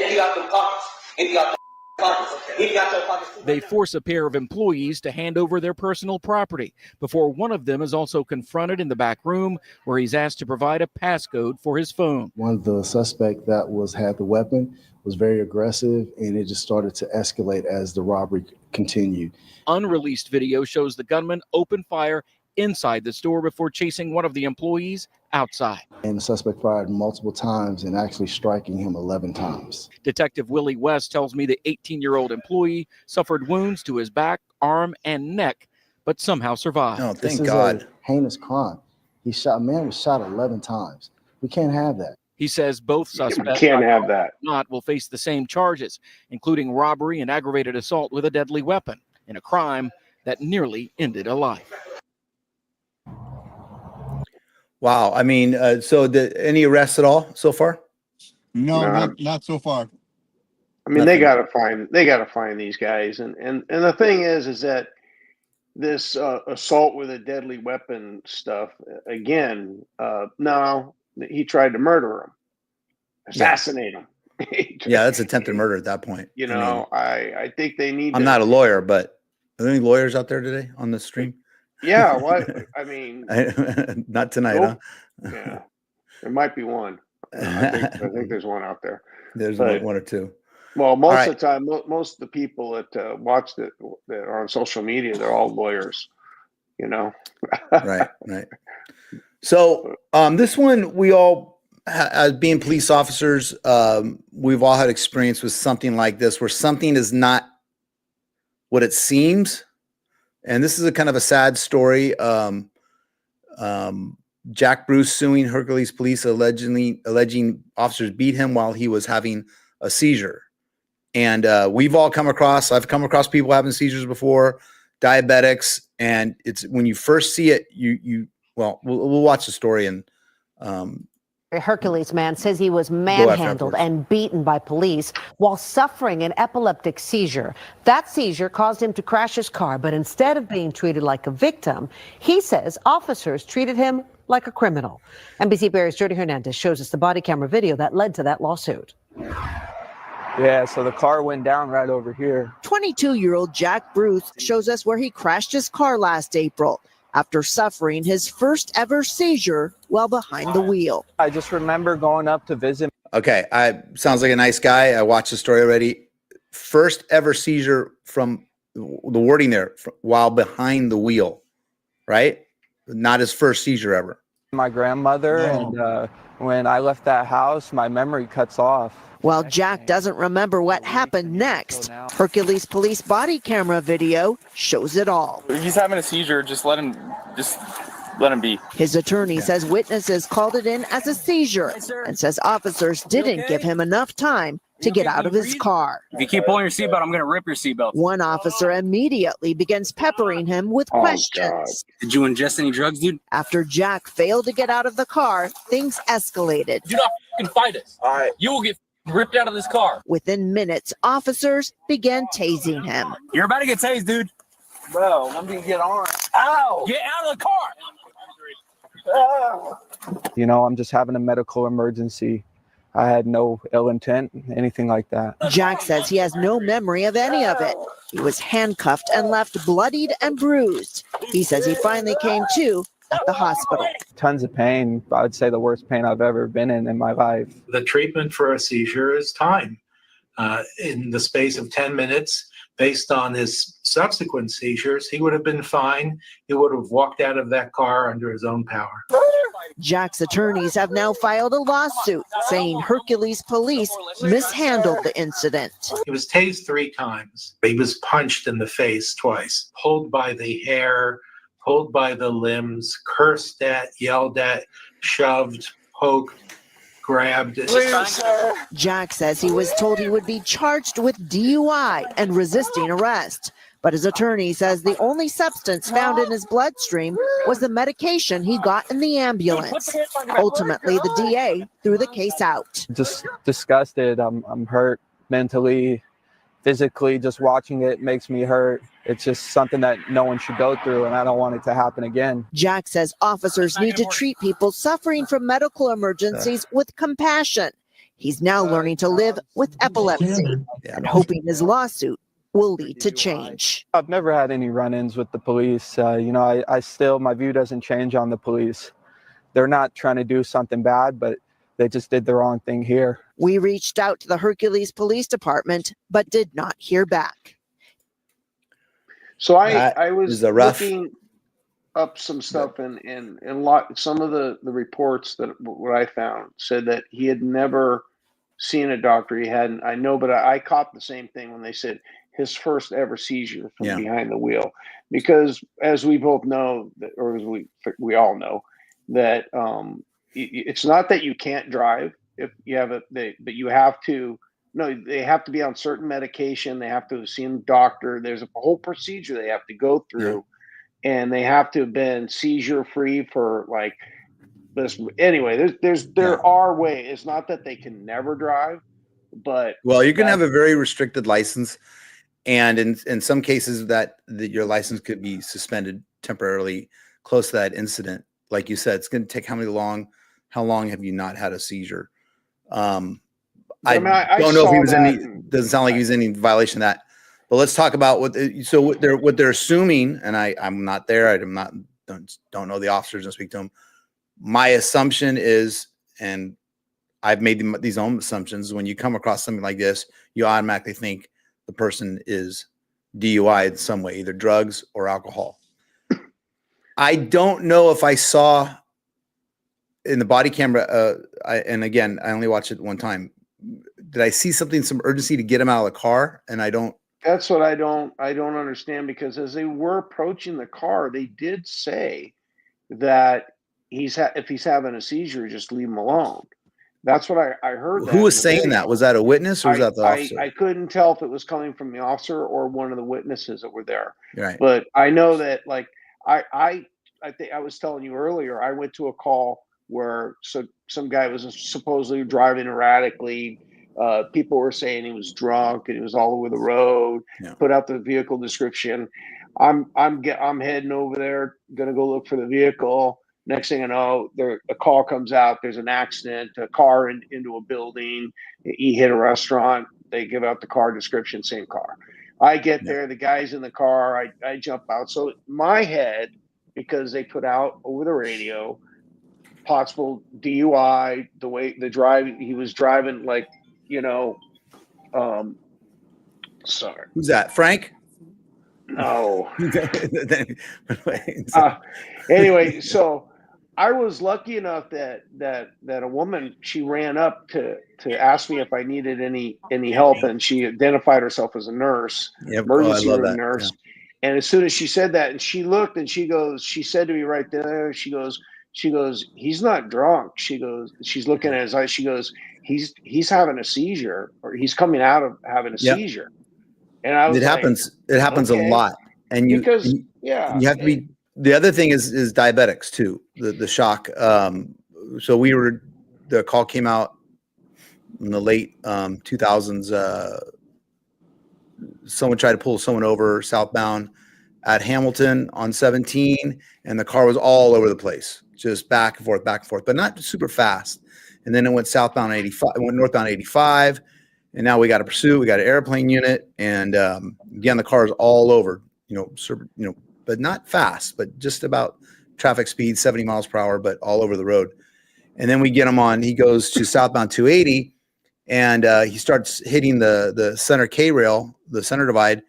Speaker 16: They force a pair of employees to hand over their personal property before one of them is also confronted in the back room, where he's asked to provide a passcode for his phone.
Speaker 17: One of the suspect that had the weapon was very aggressive, and it just started to escalate as the robbery continued.
Speaker 16: Unreleased video shows the gunman open fire inside the store before chasing one of the employees outside.
Speaker 17: And the suspect fired multiple times and actually striking him 11 times.
Speaker 16: Detective Willie West tells me the 18-year-old employee suffered wounds to his back, arm, and neck, but somehow survived.
Speaker 2: Oh,
Speaker 17: This is a heinous crime. A man was shot 11 times. We can't have that.
Speaker 16: He says both suspects
Speaker 1: can't have that.
Speaker 16: will face the same charges, including robbery and aggravated assault with a deadly weapon in a crime that nearly ended a life.
Speaker 2: Wow. I mean, any arrests at all so far?
Speaker 3: No, not so far.
Speaker 1: I mean, they gotta find these guys, and the thing is that this assault with a deadly weapon stuff again. No, he tried to murder him, assassinate him.
Speaker 2: Yeah, that's attempted murder at that point.
Speaker 1: You know, I think they need.
Speaker 2: I'm not a lawyer, but are there any lawyers out there today on the stream?
Speaker 1: Yeah, what I mean,
Speaker 2: not tonight, huh?
Speaker 1: Yeah, there might be one. I think there's one out there.
Speaker 2: There's
Speaker 1: But-
Speaker 2: one or two.
Speaker 1: Well, most
Speaker 2: All
Speaker 1: of the time, most of the people that watched it that are on social media, they're all lawyers. You know.
Speaker 2: Right. So this one, we all, as being police officers, we've all had experience with something like this, where something is not what it seems. And this is a kind of a sad story. Jack Bruce suing Hercules Police, alleging officers beat him while he was having a seizure. And I've come across people having seizures before, diabetics, and it's when you first see it, we'll watch the story. And
Speaker 18: A Hercules man says he was manhandled and beaten by police while suffering an epileptic seizure. That seizure caused him to crash his car, but instead of being treated like a victim, he says officers treated him like a criminal. NBC Barry's Jody Hernandez shows us the body camera video that led to that lawsuit.
Speaker 19: Yeah, so the car went down right over here.
Speaker 20: 22-year-old Jack Bruce shows us where he crashed his car last April after suffering his first ever seizure while behind the wheel.
Speaker 19: I just remember going up to visit.
Speaker 2: Okay, sounds like a nice guy. I watched the story already. First ever seizure, from the wording there, while behind the wheel, right? Not his first seizure ever.
Speaker 19: My grandmother, and when I left that house, my memory cuts off.
Speaker 20: While Jack doesn't remember what happened next, Hercules Police body camera video shows it all.
Speaker 21: If he's having a seizure, just let him be.
Speaker 20: His attorney says witnesses called it in as a seizure and says officers didn't give him enough time to get out of his car.
Speaker 21: If you keep pulling your seatbelt, I'm going to rip your seatbelt.
Speaker 20: One officer immediately begins peppering him with questions.
Speaker 21: Did you ingest any drugs, dude?
Speaker 20: After Jack failed to get out of the car, things escalated.
Speaker 21: Do not f***ing fight us. All right. You will get ripped out of this car.
Speaker 20: Within minutes, officers began tasing him.
Speaker 21: You're about to get tased, dude.
Speaker 19: Bro, let me get on.
Speaker 21: Ow! Get out of the car!
Speaker 19: Oh. You know, I'm just having a medical emergency. I had no ill intent, anything like that.
Speaker 20: Jack says he has no memory of any of it. He was handcuffed and left bloodied and bruised. He says he finally came to at the hospital.
Speaker 19: Tons of pain. I would say the worst pain I've ever been in my life.
Speaker 22: The treatment for a seizure is time. In the space of 10 minutes, based on his subsequent seizures, he would have been fine. He would have walked out of that car under his own power.
Speaker 20: Jack's attorneys have now filed a lawsuit saying Hercules police mishandled the incident.
Speaker 22: He was tased 3 times. He was punched in the face twice, pulled by the hair, pulled by the limbs, cursed at, yelled at, shoved, poked, grabbed.
Speaker 20: Jack says he was told he would be charged with DUI and resisting arrest. But his attorney says the only substance found in his bloodstream was the medication he got in the ambulance. Ultimately, the DA threw the case out.
Speaker 19: Just disgusted. I'm hurt mentally, physically. Just watching it makes me hurt. It's just something that no one should go through, and I don't want it to happen again.
Speaker 20: Jack says officers need to treat people suffering from medical emergencies with compassion. He's now learning to live with epilepsy and hoping his lawsuit will lead to change.
Speaker 19: I've never had any run-ins with the police. I still, my view doesn't change on the police. They're not trying to do something bad, but they just did the wrong thing here.
Speaker 20: We reached out to the Hercules Police Department, but did not hear back.
Speaker 1: So I was looking up some stuff and some of the reports that what I found said that he had never seen a doctor. He hadn't. I know, but I caught the same thing when they said his first ever seizure from behind the wheel, because as we both know, or as we all know, that it's not that you can't drive if you have but you have to. No, they have to be on certain medication. They have to have seen a doctor. There's a whole procedure they have to go through, and they have to have been seizure free for like this. Anyway, there are ways. It's not that they can never drive, but
Speaker 2: you can have a very restricted license, and in some cases that your license could be suspended temporarily close to that incident. Like you said, it's going to take how long have you not had a seizure? I don't know if he was doesn't sound like he was in any violation of that. But let's talk about what they're assuming, and I'm not there. Don't know the officers and speak to them. My assumption is, and I've made these own assumptions, when you come across something like this, you automatically think the person is DUI in some way, either drugs or alcohol. I don't know if I saw in the body camera, and again, I only watched it one time. Did I see some urgency to get him out of the car? And I don't.
Speaker 1: That's what I don't understand, because as they were approaching the car, they did say that if he's having a seizure, just leave him alone. That's what I heard.
Speaker 2: Who was saying that? Was that a witness or was that the officer?
Speaker 1: I couldn't tell if it was coming from the officer or one of the witnesses that were there.
Speaker 2: Right.
Speaker 1: But I know that, like, I think I was telling you earlier, I went to a call where some guy was supposedly driving erratically. People were saying he was drunk and he was all over the road. Put out the vehicle description. I'm heading over there, gonna go look for the vehicle. Next thing I know, a call comes out. There's an accident. A car into a building. He hit a restaurant. They give out the car description. Same car. I get there. The guy's in the car. I jump out. So my head, because they put out over the radio, possible DUI. The way he was driving, like, sorry.
Speaker 2: Who's that? Frank?
Speaker 1: No. Anyway, so I was lucky enough that a woman, she ran up to ask me if I needed any help, and she identified herself as a nurse, emergency room nurse. Yeah. And as soon as she said that, and she looked, and she said to me right there, she goes, he's not drunk. She's looking at his eyes. She goes, he's having a seizure, or he's coming out of having a seizure. And I was
Speaker 2: it happens a lot. And you have to be. The other thing is diabetics too. The shock. So the call came out in the late 2000s. Someone tried to pull someone over southbound at Hamilton on 17, and the car was all over the place, just back and forth, but not super fast. And then it went southbound 85, it went northbound 85, and now we got a pursuit, we got an airplane unit, and again, the car is all over, but not fast, but just about traffic speed, 70 miles per hour, but all over the road. And then we get him on, he goes to southbound 280, and he starts hitting the center K rail, the center divide,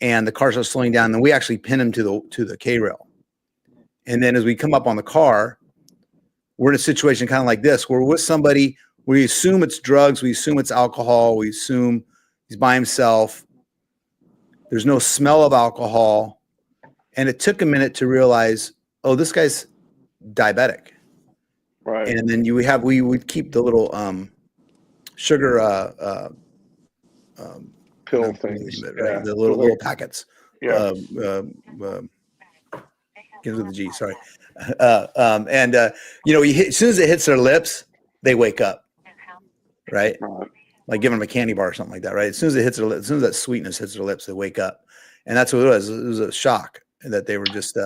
Speaker 2: and the car starts slowing down. And then we actually pin him to the K rail. And then as we come up on the car, we're in a situation kind of like this, where we're with somebody, we assume it's drugs, we assume it's alcohol, we assume he's by himself. There's no smell of alcohol. And it took a minute to realize, oh, this guy's diabetic.
Speaker 1: Right.
Speaker 2: And then we would keep the little sugar
Speaker 1: pill things,
Speaker 2: right?
Speaker 1: Yeah.
Speaker 2: The little packets.
Speaker 1: Yeah.
Speaker 2: Begins with the G, sorry. As soon as it hits their lips, they wake up, right? Like giving them a candy bar or something like that, right? As soon as it hits their lips, as soon as that sweetness hits their lips, they wake up. And that's what it was. It was a shock that they were just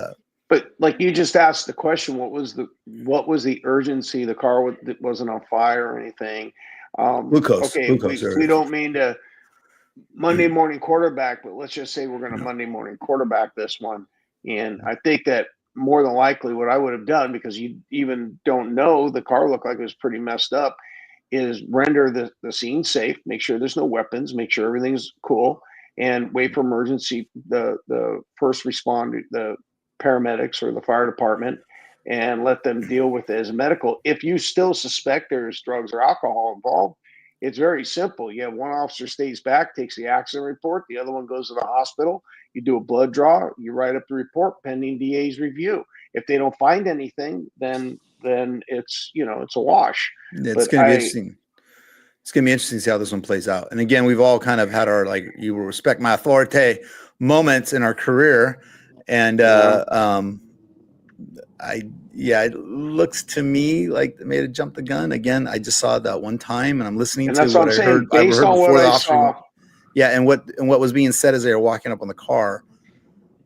Speaker 1: But like you just asked the question, what was the urgency? The car wasn't on fire or anything.
Speaker 2: Glucose.
Speaker 1: Okay, we don't mean to Monday morning quarterback, but let's just say we're going to Monday morning quarterback this one. And I think that more than likely what I would have done, because you even don't know, the car looked like it was pretty messed up, is render the scene safe, make sure there's no weapons, make sure everything's cool, and wait for emergency, the first responder, the paramedics or the fire department, and let them deal with it as medical. If you still suspect there's drugs or alcohol involved, it's very simple. You have one officer stays back, takes the accident report, the other one goes to the hospital, you do a blood draw, you write up the report pending DA's review. If they don't find anything, then it's it's a wash.
Speaker 2: It's going to be interesting. It's going to be interesting to see how this one plays out. And again, we've all kind of had our, like, you will respect my authority moments in our career. And it looks to me like they may have jumped the gun. Again, I just saw that one time, and I'm listening to what I heard before the officer. Yeah, and what was being said as they were walking up on the car.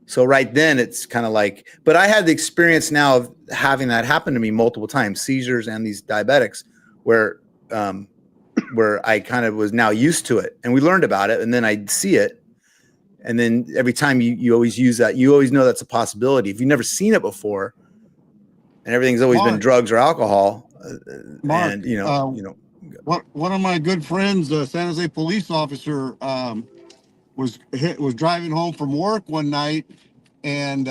Speaker 2: So right then, it's kind of like, but I had the experience now of having that happen to me multiple times, seizures and these diabetics, where I kind of was now used to it, and we learned about it, and then I'd see it. And then every time you always use that, you always know that's a possibility. If you've never seen it before, and everything's always been drugs or alcohol,
Speaker 3: Mark, one of my good friends, a San Jose police officer, was driving home from work one night, and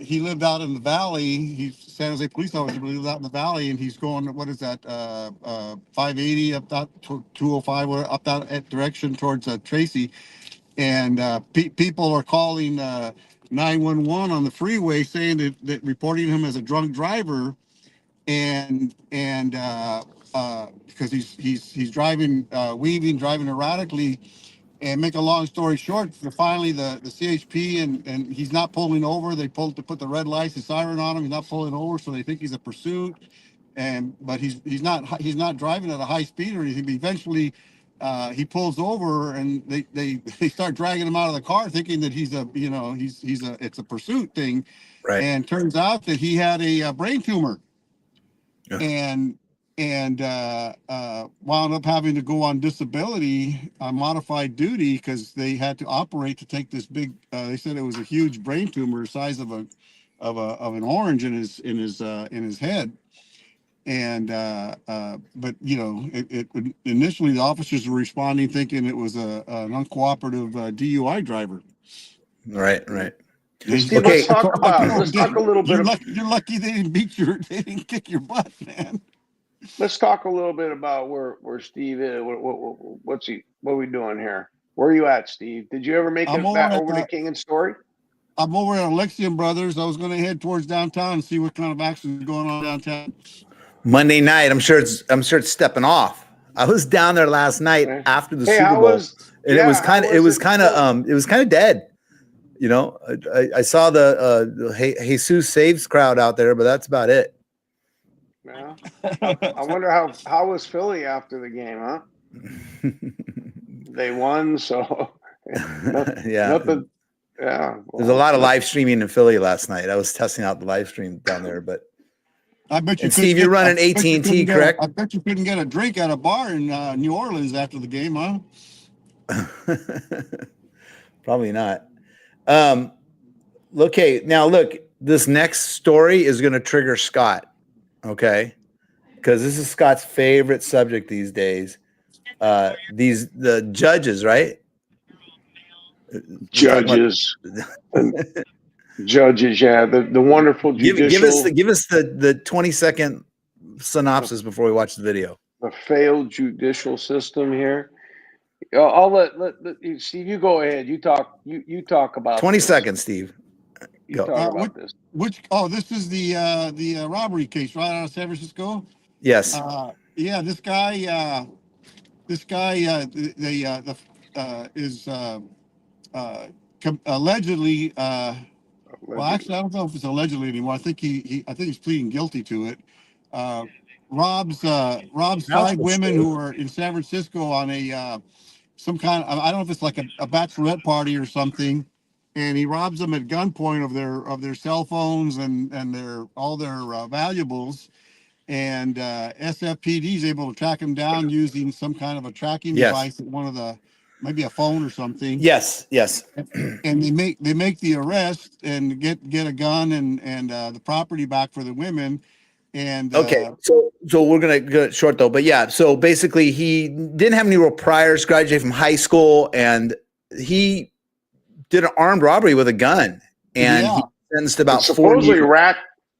Speaker 3: he lived out in the valley. He's a San Jose police officer, but he lives out in the valley, and he's going, what is that, 580 up that 205 up that direction towards Tracy. And people are calling 911 on the freeway, saying that reporting him as a drunk driver, and because he's driving, driving erratically. And make a long story short, finally the CHP and he's not pulling over. They put the red lights, the siren on him. He's not pulling over, so they think he's a pursuit. But he's not driving at a high speed or anything. But eventually, he pulls over, and they start dragging him out of the car, thinking that it's a pursuit thing.
Speaker 2: Right.
Speaker 3: And turns out that he had a brain tumor, and wound up having to go on disability, on modified duty, because they had to operate to take this big. They said it was a huge brain tumor, the size of an orange in his head. And but it initially the officers were responding thinking it was an uncooperative DUI driver.
Speaker 2: Right.
Speaker 1: Steve, let's talk a little bit.
Speaker 3: You're lucky they didn't kick your butt, man.
Speaker 1: Let's talk a little bit about where Steve is. What are we doing here? Where are you at, Steve? Did you ever make it back over to King and Story?
Speaker 3: I'm over at Alexian Brothers. I was going to head towards downtown and see what kind of action is going on downtown.
Speaker 2: Monday night, I'm sure it's stepping off. I was down there last night after the Super Bowl, and it was kind of dead. I saw the Jesus Saves crowd out there, but that's about it.
Speaker 1: Yeah. I wonder how was Philly after the game, huh? They won, so nothing. Yeah,
Speaker 2: there's a lot of live streaming in Philly last night. I was testing out the live stream down there, but
Speaker 3: I bet you.
Speaker 2: And Steve, you're running AT&T, correct?
Speaker 3: I bet you couldn't get a drink at a bar in New Orleans after the game, huh?
Speaker 2: Probably not. Okay, now look, this next story is going to trigger Scott. Okay, because this is Scott's favorite subject these days. The judges, right?
Speaker 1: Judges, judges, yeah. The wonderful judicial.
Speaker 2: Give us the 20-second synopsis before we watch the video.
Speaker 1: The failed judicial system here. I'll let Steve. You go ahead. You talk. You talk about
Speaker 2: 20
Speaker 1: this.
Speaker 2: seconds, Steve.
Speaker 1: You talk about this.
Speaker 3: This is the robbery case right out of San Francisco.
Speaker 2: Yes.
Speaker 3: Yeah, this guy is allegedly. Well, actually, I don't know if it's allegedly anymore. I think he's pleading guilty to it. Robs 5 women who were in San Francisco on a some kind of, I don't know if it's like a bachelorette party or something, and he robs them at gunpoint of their cell phones and all their valuables. And SFPD is able to track him down using some kind of a tracking device at one of maybe a phone or something.
Speaker 2: Yes.
Speaker 3: And they make the arrest and get a gun and the property back for the women. And
Speaker 2: okay, so we're gonna go short though, but yeah. So basically, he didn't have any real priors. Graduated from high school, and he did an armed robbery with a gun, and he sentenced about 4 years.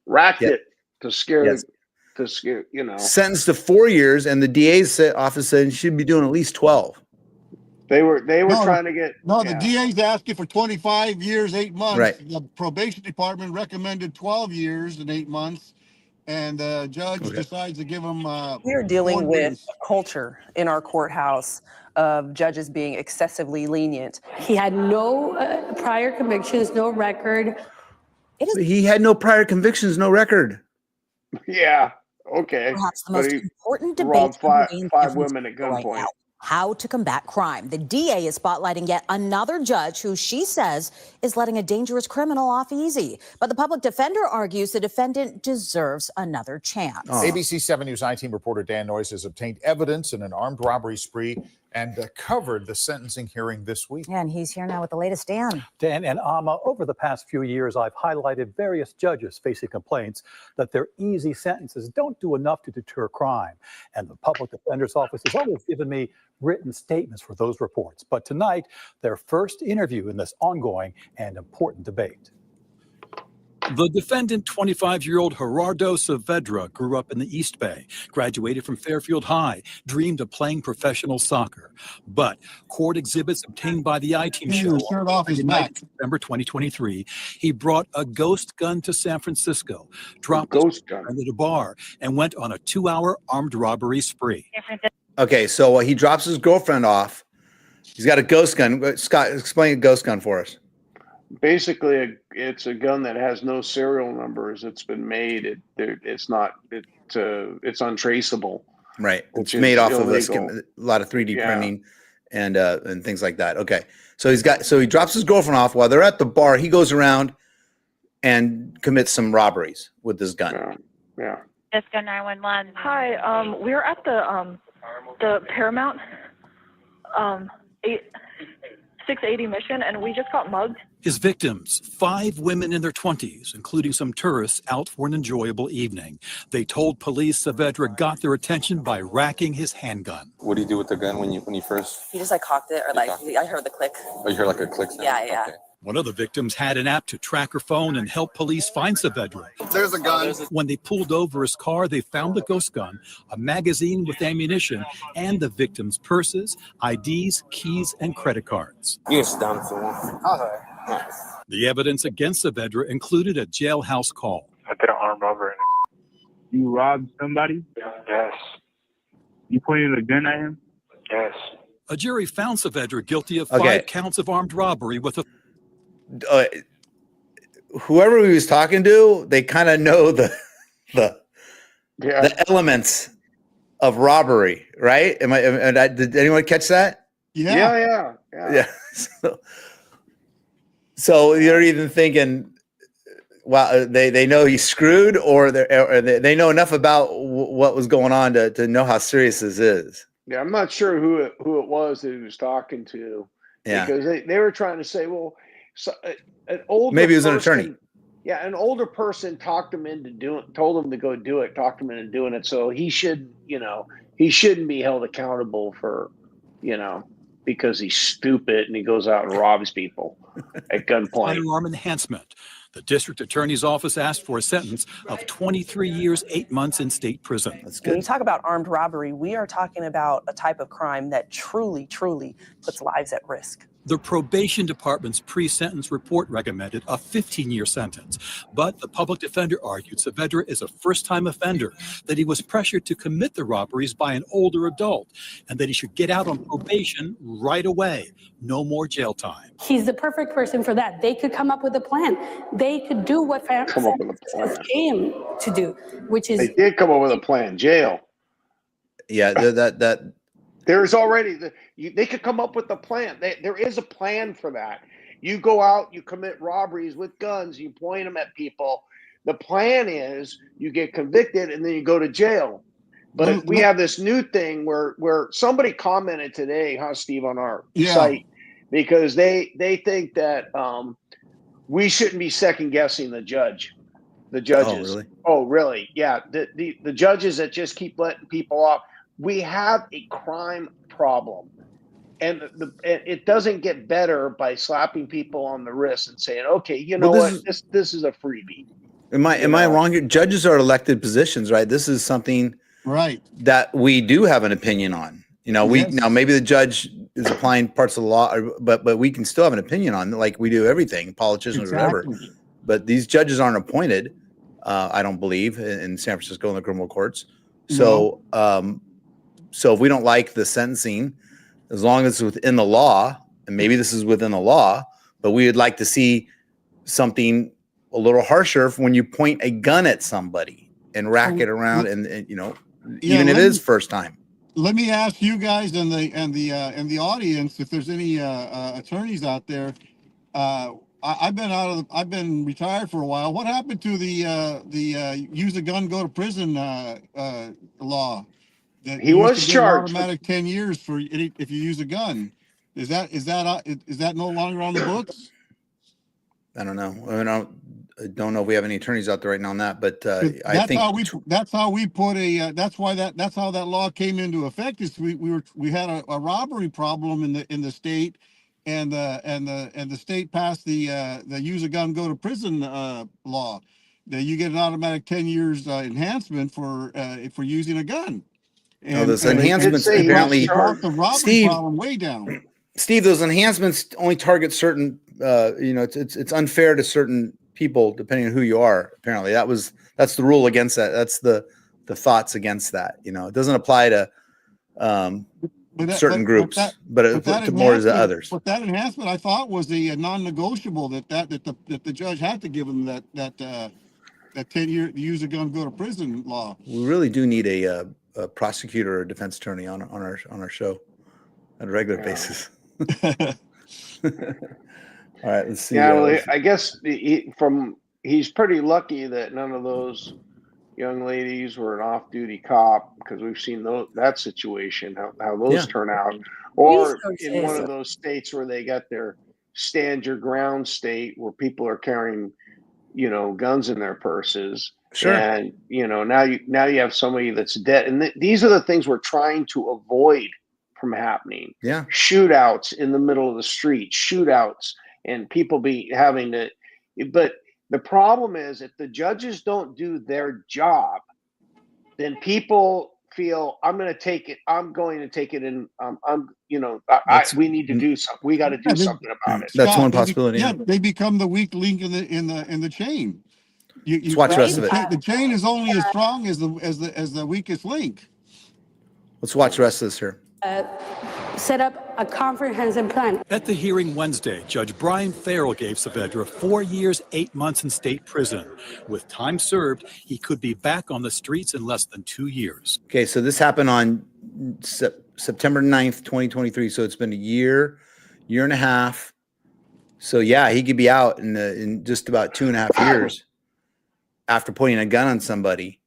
Speaker 1: Racked it to scare. To scare,
Speaker 2: sentenced to 4 years, and the DA's office said he should be doing at least 12.
Speaker 1: They were trying to get
Speaker 3: the DA's asking for 25 years, 8 months.
Speaker 2: Right.
Speaker 3: The probation department recommended 12 years and 8 months, and the judge decides to give him.
Speaker 4: We are dealing with a culture in our courthouse of judges being excessively lenient.
Speaker 6: He had no prior convictions, no record.
Speaker 2: He had no prior convictions, no record.
Speaker 1: Yeah. Okay.
Speaker 23: Perhaps the most important
Speaker 1: debate
Speaker 23: five
Speaker 1: women at gunpoint.
Speaker 23: How to combat crime. The DA is spotlighting yet another judge who she says is letting a dangerous criminal off easy. But the public defender argues the defendant deserves another chance.
Speaker 8: ABC 7 News I-Team reporter Dan Noyes has obtained evidence in an armed robbery spree and covered the sentencing hearing this week.
Speaker 23: And he's here now with the latest, Dan.
Speaker 24: Dan and Amma, over the past few years, I've highlighted various judges facing complaints that their easy sentences don't do enough to deter crime. And the public defender's office has always given me written statements for those reports. But tonight, their first interview in this ongoing and important debate.
Speaker 25: The defendant, 25-year-old Gerardo Saavedra, grew up in the East Bay, graduated from Fairfield High, dreamed of playing professional soccer. But court exhibits obtained by the I-Team show on September 2023, he brought a ghost gun to San Francisco, dropped his gun at a bar, and went on a 2-hour armed robbery spree.
Speaker 2: Okay, so he drops his girlfriend off. He's got a ghost gun. Scott, explain a ghost gun for us.
Speaker 1: Basically, it's a gun that has no serial numbers. It's been made. It's untraceable.
Speaker 2: Right. It's made off of a lot of 3D printing and things like that. Okay. So he drops his girlfriend off while they're at the bar. He goes around and commits some robberies with this gun.
Speaker 1: Yeah.
Speaker 7: Disco 911.
Speaker 26: Hi. We're at the Paramount 680 mission, and we just got mugged.
Speaker 25: His victims, 5 women in their 20s, including some tourists out for an enjoyable evening. They told police Saavedra got their attention by racking his handgun.
Speaker 27: What do you do with the gun when you first?
Speaker 4: He just cocked it, or I heard the click.
Speaker 27: Oh, you heard like a click sound?
Speaker 4: Yeah.
Speaker 27: Okay.
Speaker 25: One of the victims had an app to track her phone and help police find Saavedra.
Speaker 28: There's a gun.
Speaker 25: When they pulled over his car, they found the ghost gun, a magazine with ammunition, and the victim's purses, IDs, keys, and credit cards.
Speaker 27: You can sit down if you want.
Speaker 25: The evidence against Saavedra included a jailhouse call.
Speaker 29: I did an armed robbery. You robbed somebody? Yes. You pointed a gun at him? Yes.
Speaker 25: A jury found Saavedra guilty of 5 counts of armed robbery with a...
Speaker 2: whoever he was talking to, they kind of know the elements of robbery, right? Did anyone catch that?
Speaker 1: Yeah.
Speaker 2: So you're even thinking, wow, they know he's screwed, or they know enough about what was going on to know how serious this is.
Speaker 1: Yeah, I'm not sure who it was that he was talking to.
Speaker 2: Yeah,
Speaker 1: because they were trying to say, well, an older
Speaker 2: maybe he was an attorney.
Speaker 1: Yeah, an older person talked him into told him to go do it, talked him into doing it. So he shouldn't be held accountable for, because he's stupid and he goes out and robs people at gunpoint.
Speaker 25: Firearm enhancement. The district attorney's office asked for a sentence of 23 years, 8 months in state prison.
Speaker 2: That's
Speaker 4: When
Speaker 2: good.
Speaker 4: you talk about armed robbery, we are talking about a type of crime that truly, truly puts lives at risk.
Speaker 25: The probation department's pre-sentence report recommended a 15-year sentence, but the public defender argued Saavedra is a first-time offender, that he was pressured to commit the robberies by an older adult, and that he should get out on probation right away. No more jail time.
Speaker 6: He's the perfect person for that. They could come up with a plan. They could do what came to do, which is
Speaker 1: They did come up with a plan. Jail.
Speaker 2: Yeah, that
Speaker 1: there's already they could come up with a plan. There is a plan for that. You go out, you commit robberies with guns, you point them at people. The plan is you get convicted and then you go to jail. But we have this new thing where somebody commented today, huh, Steve, on our site, because they think that we shouldn't be second guessing the judges.
Speaker 2: Oh, really?
Speaker 1: Oh, really? Yeah. The judges that just keep letting people off. We have a crime problem, and it doesn't get better by slapping people on the wrist and saying, "Okay, you know what? This is a freebie."
Speaker 2: Am I wrong here? Judges are elected positions, right? This is something that we do have an opinion on. You know, now maybe the judge is applying parts of the law, but we can still have an opinion on, like we do everything, politicians or whatever. But these judges aren't appointed, I don't believe, in San Francisco in the criminal courts. So, so if we don't like the sentencing, as long as it's within the law, and maybe this is within the law, but we would like to see something a little harsher when you point a gun at somebody and rack it around, and you know, even if it is first time.
Speaker 3: Let me ask you guys and the audience if there's any attorneys out there. I've been retired for a while. What happened to the use a gun, go to prison law? That
Speaker 1: he was charged
Speaker 3: automatic 10 years for if you use a gun. Is that no longer on the books?
Speaker 2: I don't know. I don't know if we have any attorneys out there right now on that, but I think
Speaker 3: that's how we put a. That's how that law came into effect. Is we had a robbery problem in the state, and the state passed the use a gun, go to prison law. That you get an automatic 10 years enhancement for using a gun. And
Speaker 2: those enhancements apparently,
Speaker 3: the robbery
Speaker 2: Steve,
Speaker 3: problem way down.
Speaker 2: Steve, those enhancements only target certain. You know, it's unfair to certain people depending on who you are. Apparently, that's the rule against that. That's the thoughts against that. You know, it doesn't apply to certain groups, but more to others.
Speaker 3: But that enhancement, I thought, was the non-negotiable that the judge had to give them that 10-year use a gun, go to prison law.
Speaker 2: We really do need a prosecutor or defense attorney on our show on a regular basis. All right, let's see.
Speaker 1: Yeah, well, I guess he's pretty lucky that none of those young ladies were an off-duty cop, because we've seen that situation, how those turn out, or in one of those states where they got their stand your ground state where people are carrying, you know, guns in their purses.
Speaker 2: Sure.
Speaker 1: And you know, now you have somebody that's dead, and these are the things we're trying to avoid from happening.
Speaker 2: Yeah.
Speaker 1: Shootouts in the middle of the street, shootouts, and people having to. But the problem is, if the judges don't do their job, then people feel I'm going to take it. And we need to do something. We got to do something about it.
Speaker 2: That's one possibility.
Speaker 3: Yeah, they become the weak link in the chain.
Speaker 2: Let's watch the rest of it.
Speaker 3: The chain is only as strong as the weakest link.
Speaker 2: Let's watch the rest of this here.
Speaker 6: Set up a comprehensive plan.
Speaker 25: At the hearing Wednesday, Judge Brian Farrell gave Saavedra 4 years, 8 months in state prison. With time served, he could be back on the streets in less than 2 years.
Speaker 2: Okay, so this happened on September 9th, 2023. So it's been a year and a half. So yeah, he could be out in just about 2.5 years after pointing a gun on somebody.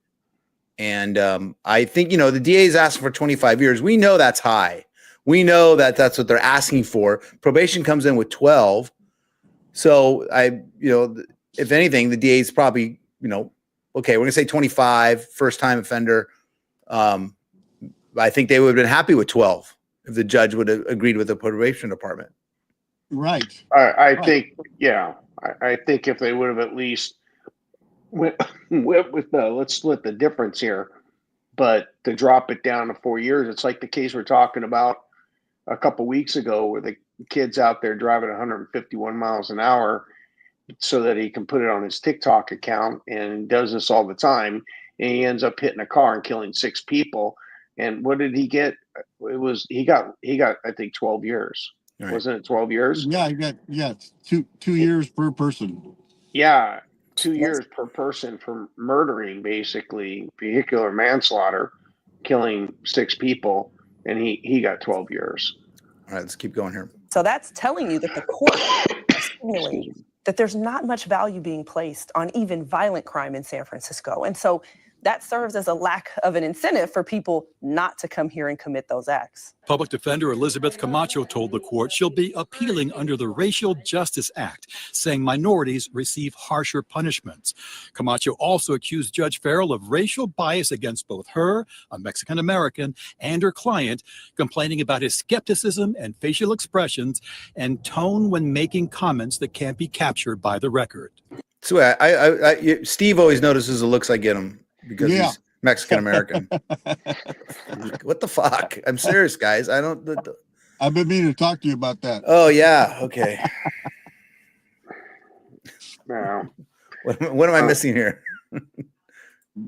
Speaker 2: And I think, you know, the DA is asking for 25 years. We know that's high. We know that that's what they're asking for. Probation comes in with 12. So if anything, the DA is probably, you know, okay, we're going to say 25, first time offender. I think they would have been happy with 12 if the judge would have agreed with the probation department.
Speaker 3: Right.
Speaker 1: I think, yeah. I think if they would have at least went with the let's split the difference here, but to drop it down to 4 years, it's like the case we're talking about a couple weeks ago where the kid's out there driving 151 miles an hour so that he can put it on his TikTok account, and does this all the time. And he ends up hitting a car and killing 6 people. And what did he get? He got I think 12 years. Right. Wasn't it 12 years?
Speaker 3: Yeah, he got 2 years per person.
Speaker 1: Yeah, 2 years per person for murdering, basically vehicular manslaughter, killing 6 people, and he got 12 years.
Speaker 2: All right, let's keep going here.
Speaker 4: So that's telling you that the court is signaling that there's not much value being placed on even violent crime in San Francisco. And so that serves as a lack of an incentive for people not to come here and commit those acts.
Speaker 25: Public Defender Elizabeth Camacho told the court she'll be appealing under the Racial Justice Act, saying minorities receive harsher punishments. Camacho also accused Judge Farrell of racial bias against both her, a Mexican American, and her client, complaining about his skepticism and facial expressions and tone when making comments that can't be captured by the record.
Speaker 2: So Steve always notices the looks I get him. Because he's Mexican American. What the fuck? I'm serious, guys. I've
Speaker 3: been meaning to talk to you about that.
Speaker 2: Oh yeah. Okay.
Speaker 1: Wow.
Speaker 2: What am I missing here?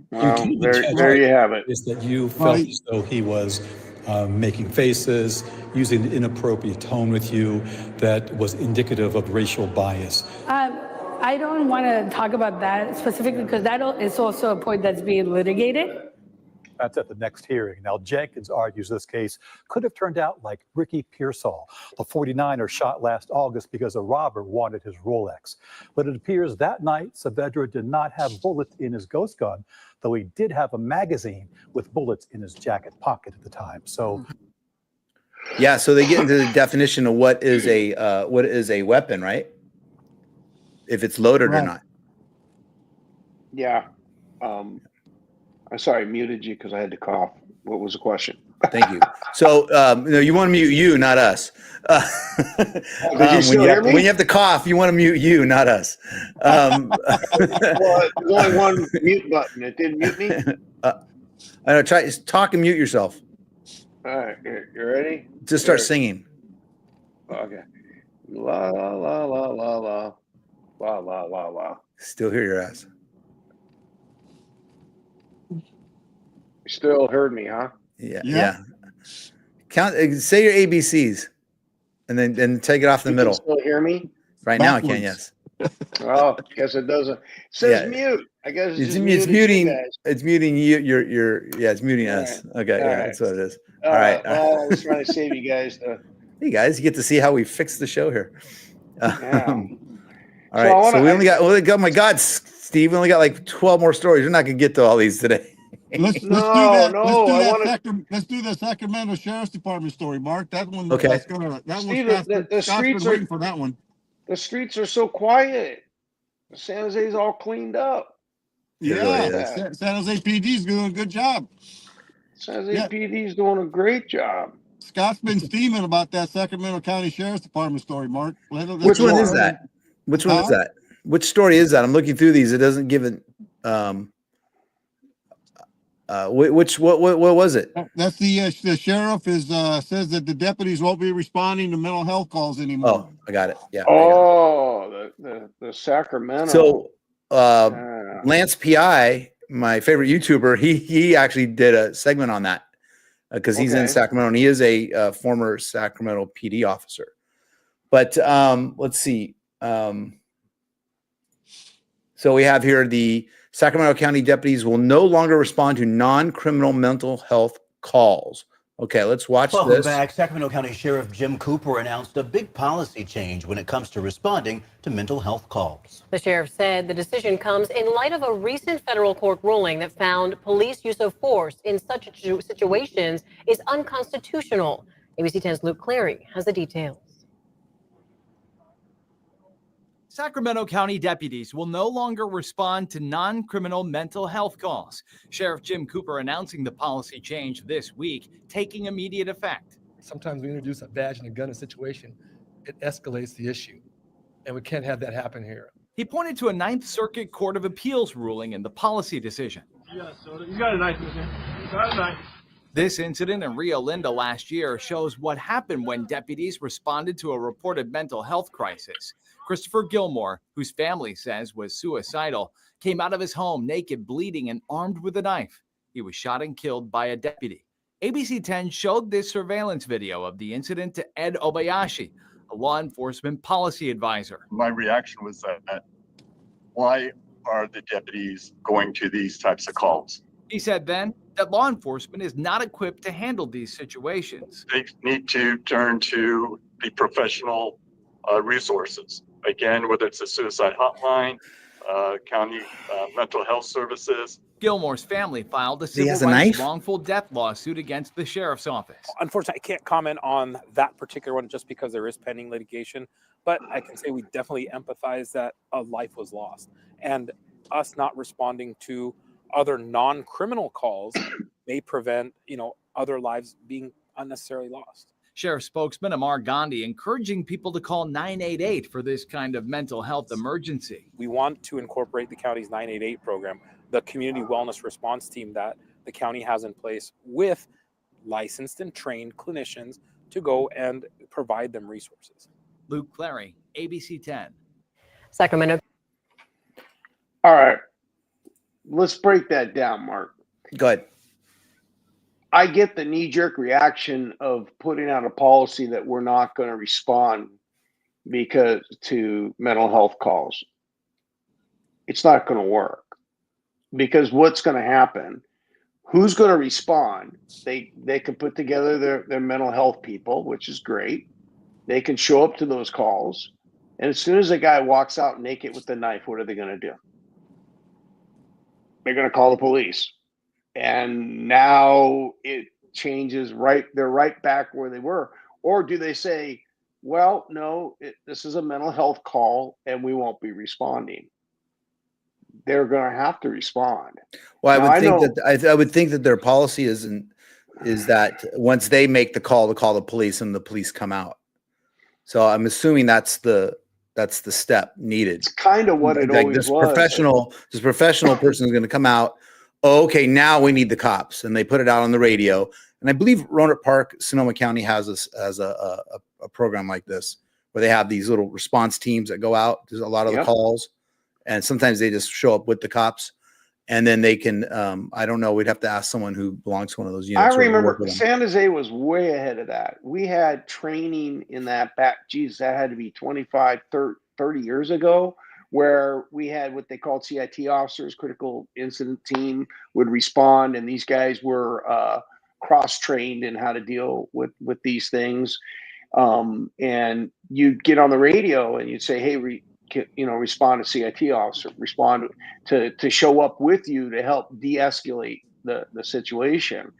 Speaker 1: Well, there you have it.
Speaker 24: Is that you felt as though he was making faces, using an inappropriate tone with you that was indicative of racial bias?
Speaker 6: I don't want to talk about that specifically because that is also a point that's being litigated.
Speaker 24: That's at the next hearing. Now, Jenkins argues this case could have turned out like Ricky Pearsall, the 49er shot last August because a robber wanted his Rolex. But it appears that night, Saavedra did not have bullets in his ghost gun, though he did have a magazine with bullets in his jacket pocket at the time. So,
Speaker 2: yeah, so they get into the definition of what is a weapon, right? If it's loaded or not.
Speaker 1: Yeah. I'm sorry, I muted you because I had to cough. What was the question?
Speaker 2: Thank you. So, you want to mute you, not us.
Speaker 1: Did you
Speaker 2: when you have to cough, you want to mute you, not us.
Speaker 1: Well, there's only one mute button. It didn't mute me.
Speaker 2: I know. Try talk and mute yourself.
Speaker 1: All right, you ready?
Speaker 2: Just start singing.
Speaker 1: Okay. La la la la la la. La la la la.
Speaker 2: Still hear your ass.
Speaker 1: You still heard me, huh?
Speaker 2: Yeah. Count. Say your ABCs, and then take it off the middle.
Speaker 1: Can still hear me?
Speaker 2: Right now, I can. Yes.
Speaker 1: Oh, guess it doesn't. It says mute. I guess
Speaker 2: it's muting. It's muting you. It's muting us.
Speaker 1: Right.
Speaker 2: Okay.
Speaker 1: All
Speaker 2: Yeah,
Speaker 1: right.
Speaker 2: that's what it is.
Speaker 1: All right. Well, I was trying to save you guys.
Speaker 2: Hey guys, you get to see how we fix the show here.
Speaker 1: Yeah.
Speaker 2: All right, so we only got, oh my God, Steve, we only got like 12 more stories. We're not going to get to all these today.
Speaker 3: Let's do the Sacramento Sheriff's Department story, Mark. That one.
Speaker 2: Okay.
Speaker 1: The streets
Speaker 3: waiting for that one.
Speaker 1: The streets are so quiet. San Jose's all cleaned up.
Speaker 3: Yeah, San Jose PD's doing a good job.
Speaker 1: San Jose PD's doing a great job.
Speaker 3: Scott's been steaming about that Sacramento County Sheriff's Department story, Mark.
Speaker 2: Which one is that? Which one is that? Which story is that? I'm looking through these. It doesn't give it. What was it?
Speaker 3: That's the sheriff says that the deputies won't be responding to mental health calls anymore.
Speaker 2: Oh, I got it. Yeah.
Speaker 1: Oh, the Sacramento.
Speaker 2: So Lance P.I., my favorite YouTuber, he actually did a segment on that because he's in Sacramento and he is a former Sacramento PD officer. But let's see. So we have here the Sacramento County deputies will no longer respond to non-criminal mental health calls. Okay, let's watch
Speaker 5: Welcome
Speaker 2: this.
Speaker 5: back. Sacramento County Sheriff Jim Cooper announced a big policy change when it comes to responding to mental health calls.
Speaker 9: The sheriff said the decision comes in light of a recent federal court ruling that found police use of force in such situations is unconstitutional. ABC 10's Luke Clary has the details.
Speaker 10: Sacramento County deputies will no longer respond to non-criminal mental health calls. Sheriff Jim Cooper announcing the policy change this week, taking immediate effect.
Speaker 11: Sometimes we introduce a badge and a gun in a situation, it escalates the issue. and we can't have that happen here.
Speaker 10: He pointed to a Ninth Circuit Court of Appeals ruling in the policy decision.
Speaker 11: Yeah, so you got a knife with you. Got a knife.
Speaker 10: This incident in Rio Linda last year shows what happened when deputies responded to a reported mental health crisis. Christopher Gilmore, whose family says was suicidal, came out of his home naked, bleeding, and armed with a knife. He was shot and killed by a deputy. ABC 10 showed this surveillance video of the incident to Ed Obayashi, a law enforcement policy advisor.
Speaker 12: My reaction was that why are the deputies going to these types of calls?
Speaker 10: He said then that law enforcement is not equipped to handle these situations.
Speaker 12: They need to turn to the professional resources. Again, whether it's a suicide hotline, county mental health services.
Speaker 10: Gilmore's family filed a
Speaker 2: He
Speaker 10: civil
Speaker 2: has a
Speaker 10: rights
Speaker 2: knife?
Speaker 10: wrongful death lawsuit against the sheriff's office.
Speaker 13: Unfortunately, I can't comment on that particular one just because there is pending litigation, but I can say we definitely empathize that a life was lost. And us not responding to other non-criminal calls may prevent, other lives being unnecessarily lost.
Speaker 10: Sheriff spokesman Amar Gandhi encouraging people to call 988 for this kind of mental health emergency.
Speaker 13: We want to incorporate the county's 988 program, the community wellness response team that the county has in place with licensed and trained clinicians to go and provide them resources.
Speaker 10: Luke Clary, ABC 10.
Speaker 9: Sacramento.
Speaker 1: All right. Let's break that down, Mark.
Speaker 2: Go ahead.
Speaker 1: I get the knee-jerk reaction of putting out a policy that we're not going to respond because to mental health calls. It's not going to work because what's going to happen? Who's going to respond? They can put together their mental health people, which is great. They can show up to those calls, and as soon as a guy walks out naked with a knife, what are they going to do? They're going to call the police. And now it changes they're right back where they were. Or do they say, well, no, this is a mental health call and we won't be responding? They're going to have to respond.
Speaker 2: Well,
Speaker 1: Now,
Speaker 2: I would think that their policy is that once they make the call to call the police and the police come out. So I'm assuming that's the step needed.
Speaker 1: It's kind of what it always was.
Speaker 2: This professional person is going to come out. Oh, okay, now we need the cops, and they put it out on the radio. And I believe Roanoke Park, Sonoma County has a program like this where they have these little response teams that go out to a lot of the calls, and sometimes they just show up with the cops, and then they can. I don't know. We'd have to ask someone who belongs to one of those units.
Speaker 1: I remember San Jose was way ahead of that. We had training in that back. Geez, that had to be 25, 30 years ago, where we had what they called CIT officers, critical incident team would respond. And these guys were cross-trained in how to deal with these things. And you'd get on the radio and you'd say, hey, respond to CIT officer, respond to show up with you to help de-escalate the situation.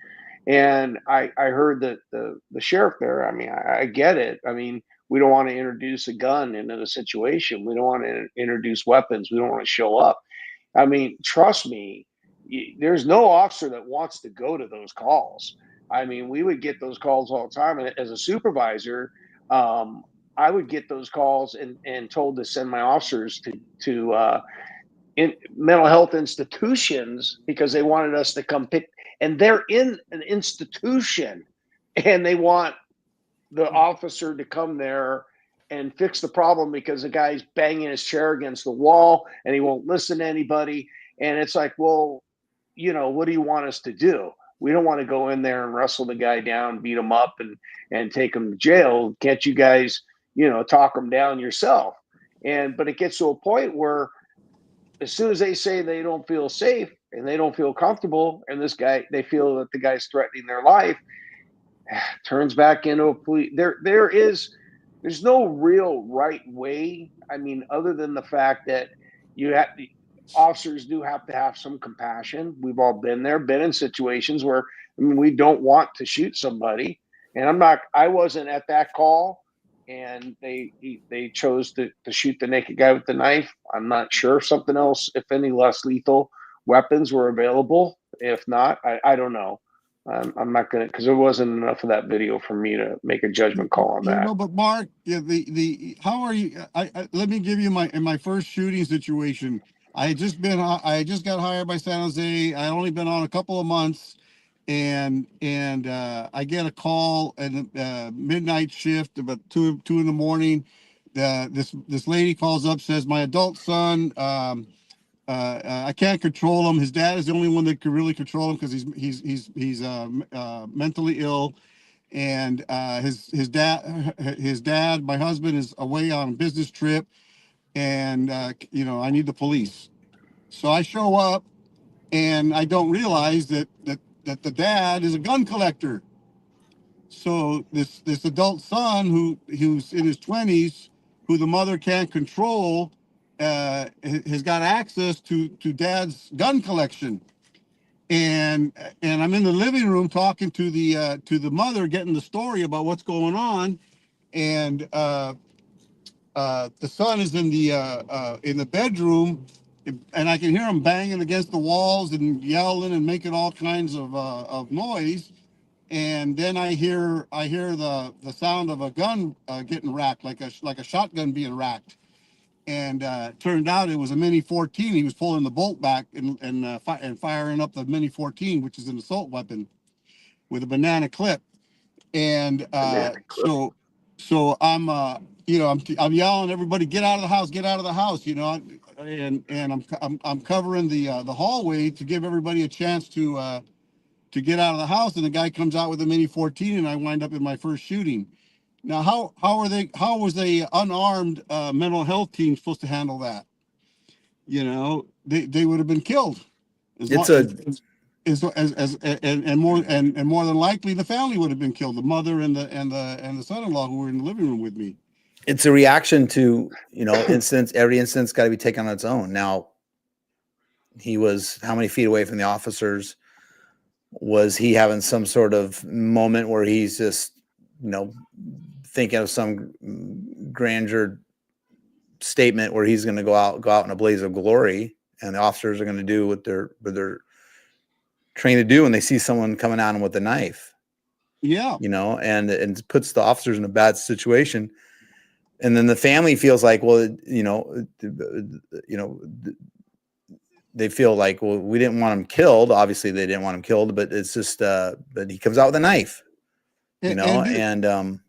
Speaker 1: And I heard that the sheriff there, I mean, I get it. I mean, we don't want to introduce a gun into the situation. We don't want to introduce weapons. We don't want to show up. I mean, trust me, there's no officer that wants to go to those calls. I mean, we would get those calls all the time. And as a supervisor, I would get those calls and told to send my officers to mental health institutions because they wanted us to come pick. And they're in an institution and they want the officer to come there and fix the problem because the guy's banging his chair against the wall and he won't listen to anybody. And it's like, well, what do you want us to do? We don't want to go in there and wrestle the guy down, beat him up and take him to jail. Can't you guys, talk them down yourself? But it gets to a point where as soon as they say they don't feel safe and they don't feel comfortable and they feel that the guy's threatening their life, turns back into a police. There's no real right way. I mean, other than the fact that officers do have to have some compassion. We've all been in situations where we don't want to shoot somebody, and I wasn't at that call, and they chose to shoot the naked guy with the knife. I'm not sure if something else, if any less lethal weapons were available. If not, I don't know. I'm not gonna, because there wasn't enough of that video for me to make a judgment call on that.
Speaker 3: But Mark, yeah, how are you? Let me give you my first shooting situation. I just got hired by San Jose. I only been on a couple of months, and I get a call at midnight shift about two in the morning. This lady calls up, says my adult son. I can't control him. His dad is the only one that could really control him because he's mentally ill, and his dad, my husband, is away on a business trip, and I need the police. So I show up, and I don't realize that the dad is a gun collector. So this adult son who's in his 20s, who the mother can't control, has got access to dad's gun collection, and I'm in the living room talking to the mother, getting the story about what's going on, and the son is in the bedroom, and I can hear him banging against the walls and yelling and making all kinds of noise. And then I hear the sound of a gun getting racked, like a shotgun being racked. And turned out it was a Mini 14. He was pulling the bolt back and firing up the Mini 14, which is an assault weapon with a banana clip. And so I'm I'm yelling, everybody get out of the house, get out of the house, and I'm covering the hallway to give everybody a chance to get out of the house, and the guy comes out with a Mini 14, and I wind up in my first shooting. Now, how was a unarmed mental health team supposed to handle that? They would have been killed. More than likely the family would have been killed. The mother and the son-in-law who were in the living room with me.
Speaker 2: It's a reaction to incidents. Every incident's got to be taken on its own. Now, he was how many feet away from the officers? Was he having some sort of moment where he's just, thinking of some grandeur statement where he's going to go out in a blaze of glory, and the officers are going to do what they're trained to do when they see someone coming at them with a knife?
Speaker 3: Yeah.
Speaker 2: And it puts the officers in a bad situation. And then the family feels like, well, they feel like, well, we didn't want him killed. Obviously they didn't want him killed, but it's just, but he comes out with a knife, and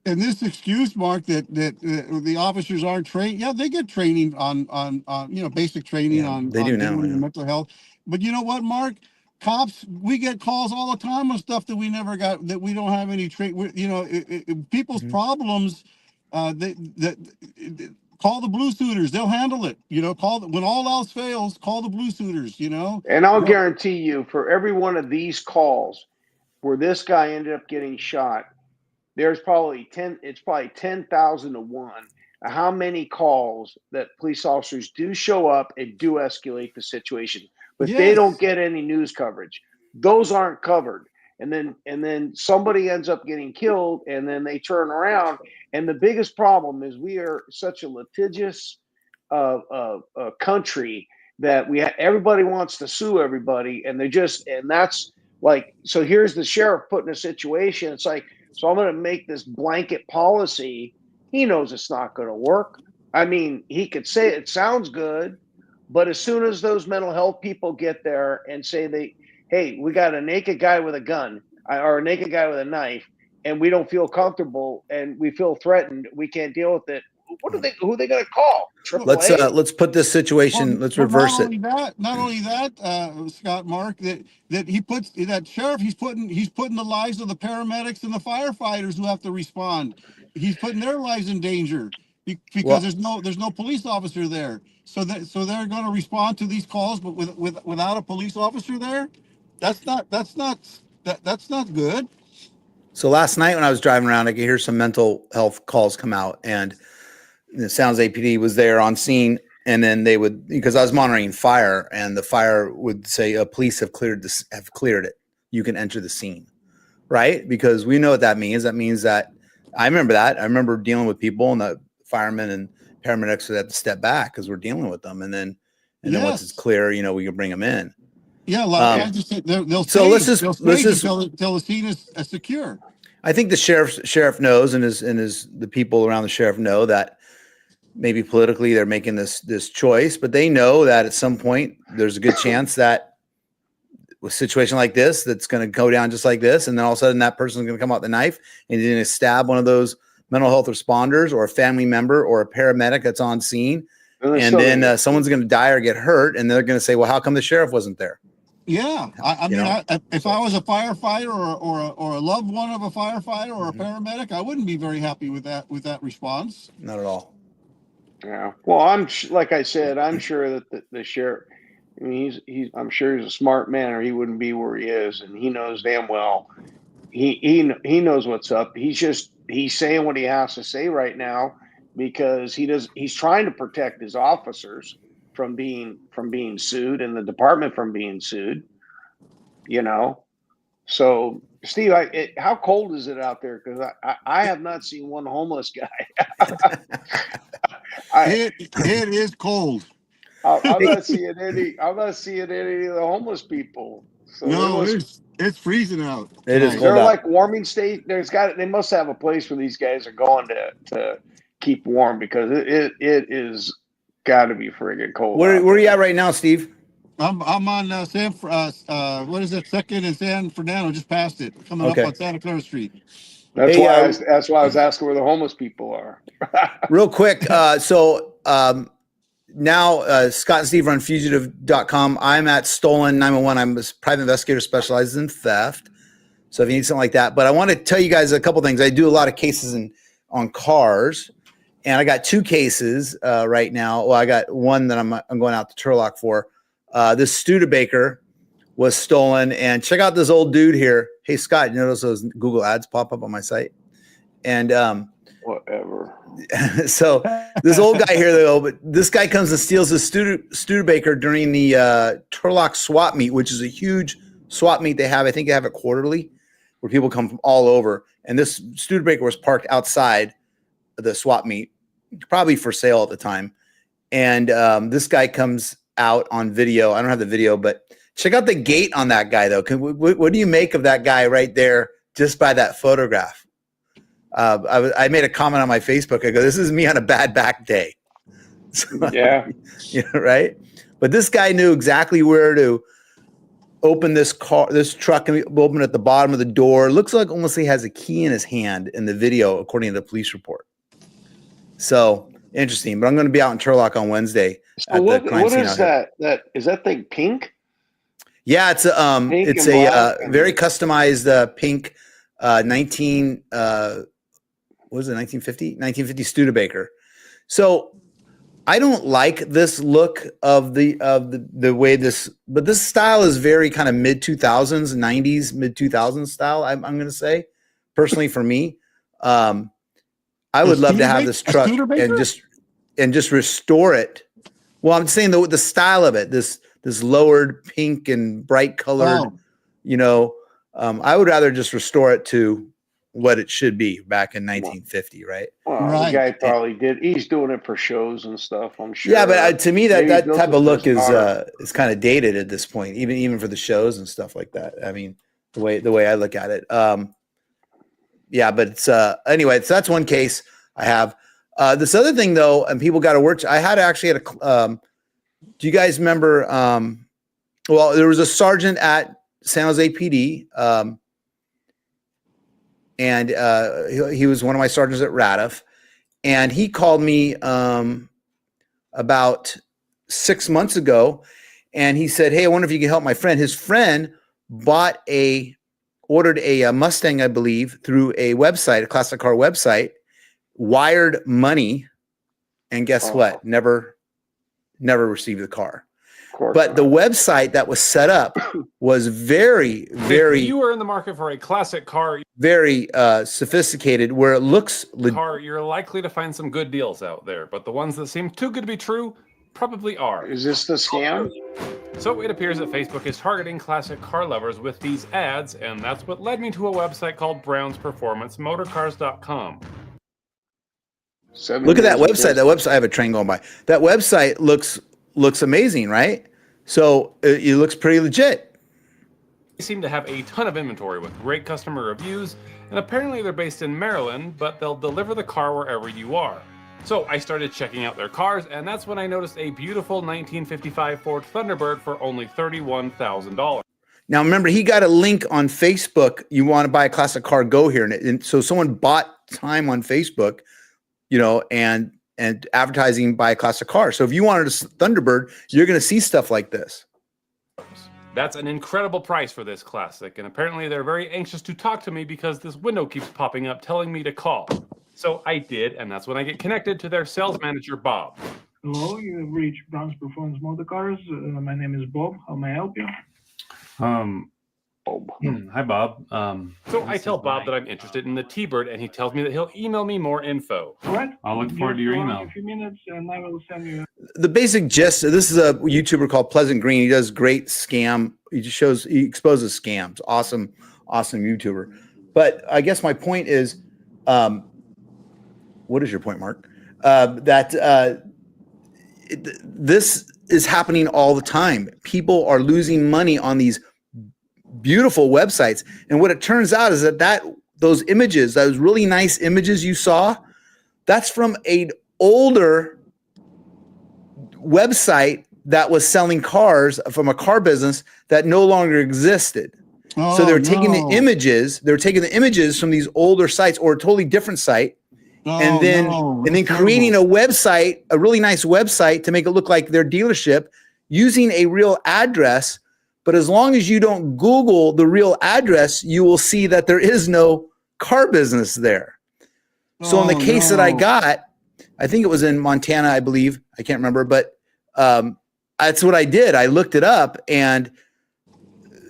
Speaker 3: this excuse, Mark, that the officers aren't trained. Yeah, they get training on basic training on
Speaker 2: they do now,
Speaker 3: mental health. But you know what, Mark? Cops, we get calls all the time on stuff that we never got, that we don't have any people's problems. Call the blue suiters. They'll handle it. When all else fails, call the blue suiters,
Speaker 1: And I'll guarantee you, for every one of these calls where this guy ended up getting shot, there's probably 10,000 to 1 how many calls that police officers do show up and do escalate the situation, but they don't get any news coverage. Those aren't covered. And then somebody ends up getting killed, and then they turn around. And the biggest problem is we are such a litigious country that everybody wants to sue everybody, and that's like, so here's the sheriff put in a situation. It's like, so I'm going to make this blanket policy. He knows it's not going to work. I mean, he could say it sounds good, but as soon as those mental health people get there and say hey, we got a naked guy with a gun or a naked guy with a knife, and we don't feel comfortable and we feel threatened, we can't deal with it. Who are they going to call? AAA?
Speaker 2: Let's put this situation. Let's reverse it.
Speaker 3: Not only that, Scott, Mark, that he puts that sheriff. He's putting the lives of the paramedics and the firefighters who have to respond. He's putting their lives in danger because there's no police officer there. So they're going to respond to these calls, but without a police officer there, that's not good.
Speaker 2: So last night when I was driving around, I could hear some mental health calls come out, and the Sounds APD was there on scene, and then they would, because I was monitoring fire, and the fire would say, police have cleared it. You can enter the scene, right? Because we know what that means. That means that I remember dealing with people, and the firemen and paramedics would have to step back because we're dealing with them. And then once it's clear, we can bring them in.
Speaker 3: Yeah, like I just said, they'll
Speaker 2: so let's just
Speaker 3: until the scene is secure.
Speaker 2: I think the sheriff knows, and the people around the sheriff know that maybe politically they're making this choice, but they know that at some point there's a good chance that a situation like this that's going to go down just like this, and then all of a sudden that person's going to come out with a knife and he's going to stab one of those mental health responders or a family member or a paramedic that's on scene, and then someone's going to die or get hurt, and they're going to say, well, how come the sheriff wasn't there?
Speaker 3: Yeah, I mean, if I was a firefighter or a loved one of a firefighter or a paramedic, I wouldn't be very happy with that response.
Speaker 2: Not at all.
Speaker 1: Yeah. Well, like I said, I'm sure that the sheriff. I mean, I'm sure he's a smart man, or he wouldn't be where he is, and he knows damn well. He knows what's up. He's saying what he has to say right now because he's trying to protect his officers from being sued and the department from being sued, So, Steve, how cold is it out there? Because I have not seen one homeless guy.
Speaker 3: It is cold.
Speaker 1: I'm not seeing any of the homeless people. So
Speaker 3: no, it's freezing out.
Speaker 2: It is.
Speaker 1: They're like warming state. They must have a place where these guys are going to keep warm because it is got to be friggin' cold.
Speaker 2: Where are you at right now, Steve?
Speaker 3: I'm on what is it? 2nd and San Fernando, just past it, coming up on Santa Clara Street.
Speaker 1: That's why I was asking where the homeless people are.
Speaker 2: Real quick, now Scott and Steve run fugitive.com. I'm at Stolen 911. I'm a private investigator specialized in theft. So if you need something like that, but I want to tell you guys a couple things. I do a lot of cases on cars. And I got 2 cases right now. Well, I got one that I'm going out to Turlock for. This Studebaker was stolen. And check out this old dude here. Hey, Scott, you notice those Google ads pop up on my site? And
Speaker 1: whatever.
Speaker 2: So this old guy here, though, but this guy comes and steals this Studebaker during the Turlock swap meet, which is a huge swap meet they have. I think they have it quarterly where people come from all over. And this Studebaker was parked outside the swap meet, probably for sale at the time. And this guy comes out on video. I don't have the video, but check out the gait on that guy, though. What do you make of that guy right there just by that photograph? I made a comment on my Facebook. I go, this is me on a bad back day.
Speaker 1: Yeah.
Speaker 2: Right? But this guy knew exactly where to open this truck, and open at the bottom of the door. Looks like almost he has a key in his hand in the video, according to the police report. So interesting, but I'm going to be out in Turlock on Wednesday.
Speaker 1: So what is that? Is that thing pink?
Speaker 2: Yeah, it's a very customized pink 1950 Studebaker. So I don't like this look of the way this, but this style is very kind of mid 2000s, 90s, mid 2000s style. I'm going to say personally for me. I would love to have this truck and just restore it. Well, I'm saying the style of it, this lowered pink and bright colored, I would rather just restore it to what it should be back in 1950, right?
Speaker 1: Well, the guy probably did. He's doing it for shows and stuff, I'm sure.
Speaker 2: Yeah, but to me, that type of look is kind of dated at this point, even for the shows and stuff like that. I mean, the way I look at it. Yeah, but it's anyway. So that's one case I have. This other thing, though, and people got to work. I had actually do you guys remember? Well, there was a sergeant at San Jose PD, and he was one of my sergeants at Radiff, and he called me about 6 months ago, and he said, "Hey, I wonder if you can help my friend." His friend ordered a Mustang, I believe, through a website, a classic car website, wired money, and guess what? Never received the car. But the website that was set up was very, very.
Speaker 14: If you are in the market for a classic car,
Speaker 2: very sophisticated, where it looks
Speaker 14: you're likely to find some good deals out there. But the ones that seem too good to be true probably are.
Speaker 1: Is this the scam?
Speaker 14: So it appears that Facebook is targeting classic car lovers with these ads, and that's what led me to a website called Brown's Performance Motorcars.com.
Speaker 2: Look at that website. That website, I have a train going by. That website looks amazing, right? So it looks pretty legit.
Speaker 14: They seem to have a ton of inventory with great customer reviews, and apparently they're based in Maryland, but they'll deliver the car wherever you are. So I started checking out their cars, and that's when I noticed a beautiful 1955 Ford Thunderbird for only $31,000.
Speaker 2: Now, remember, he got a link on Facebook. You want to buy a classic car, go here. And so someone bought time on Facebook, you know, and advertising buy a classic car. So if you wanted a Thunderbird, you're going to see stuff like this.
Speaker 14: That's an incredible price for this classic, and apparently they're very anxious to talk to me because this window keeps popping up telling me to call. So I did, and that's when I get connected to their sales manager, Bob.
Speaker 11: Hello, you have reached Brown's Performance Motor Cars. My name is Bob. How may I help you?
Speaker 14: Hi, Bob. So I tell Bob that I'm interested in the T-Bird, and he tells me that he'll email me more info.
Speaker 11: All right.
Speaker 14: I'll look forward to your email.
Speaker 11: A few minutes, and I will send you.
Speaker 2: The basic gist, this is a YouTuber called Pleasant Green. He does great scam. He exposes scams. Awesome YouTuber. But I guess my point is, what is your point, Mark? This is happening all the time. People are losing money on these beautiful websites. And what it turns out is that those images, those really nice images you saw, that's from an older website that was selling cars from a car business that no longer existed. So they're taking the images from these older sites or a totally different site, and then creating a website, a really nice website to make it look like their dealership using a real address. But as long as you don't Google the real address, you will see that there is no car business there. So in the case that I got, I think it was in Montana, I believe. I can't remember, but that's what I did. I looked it up, and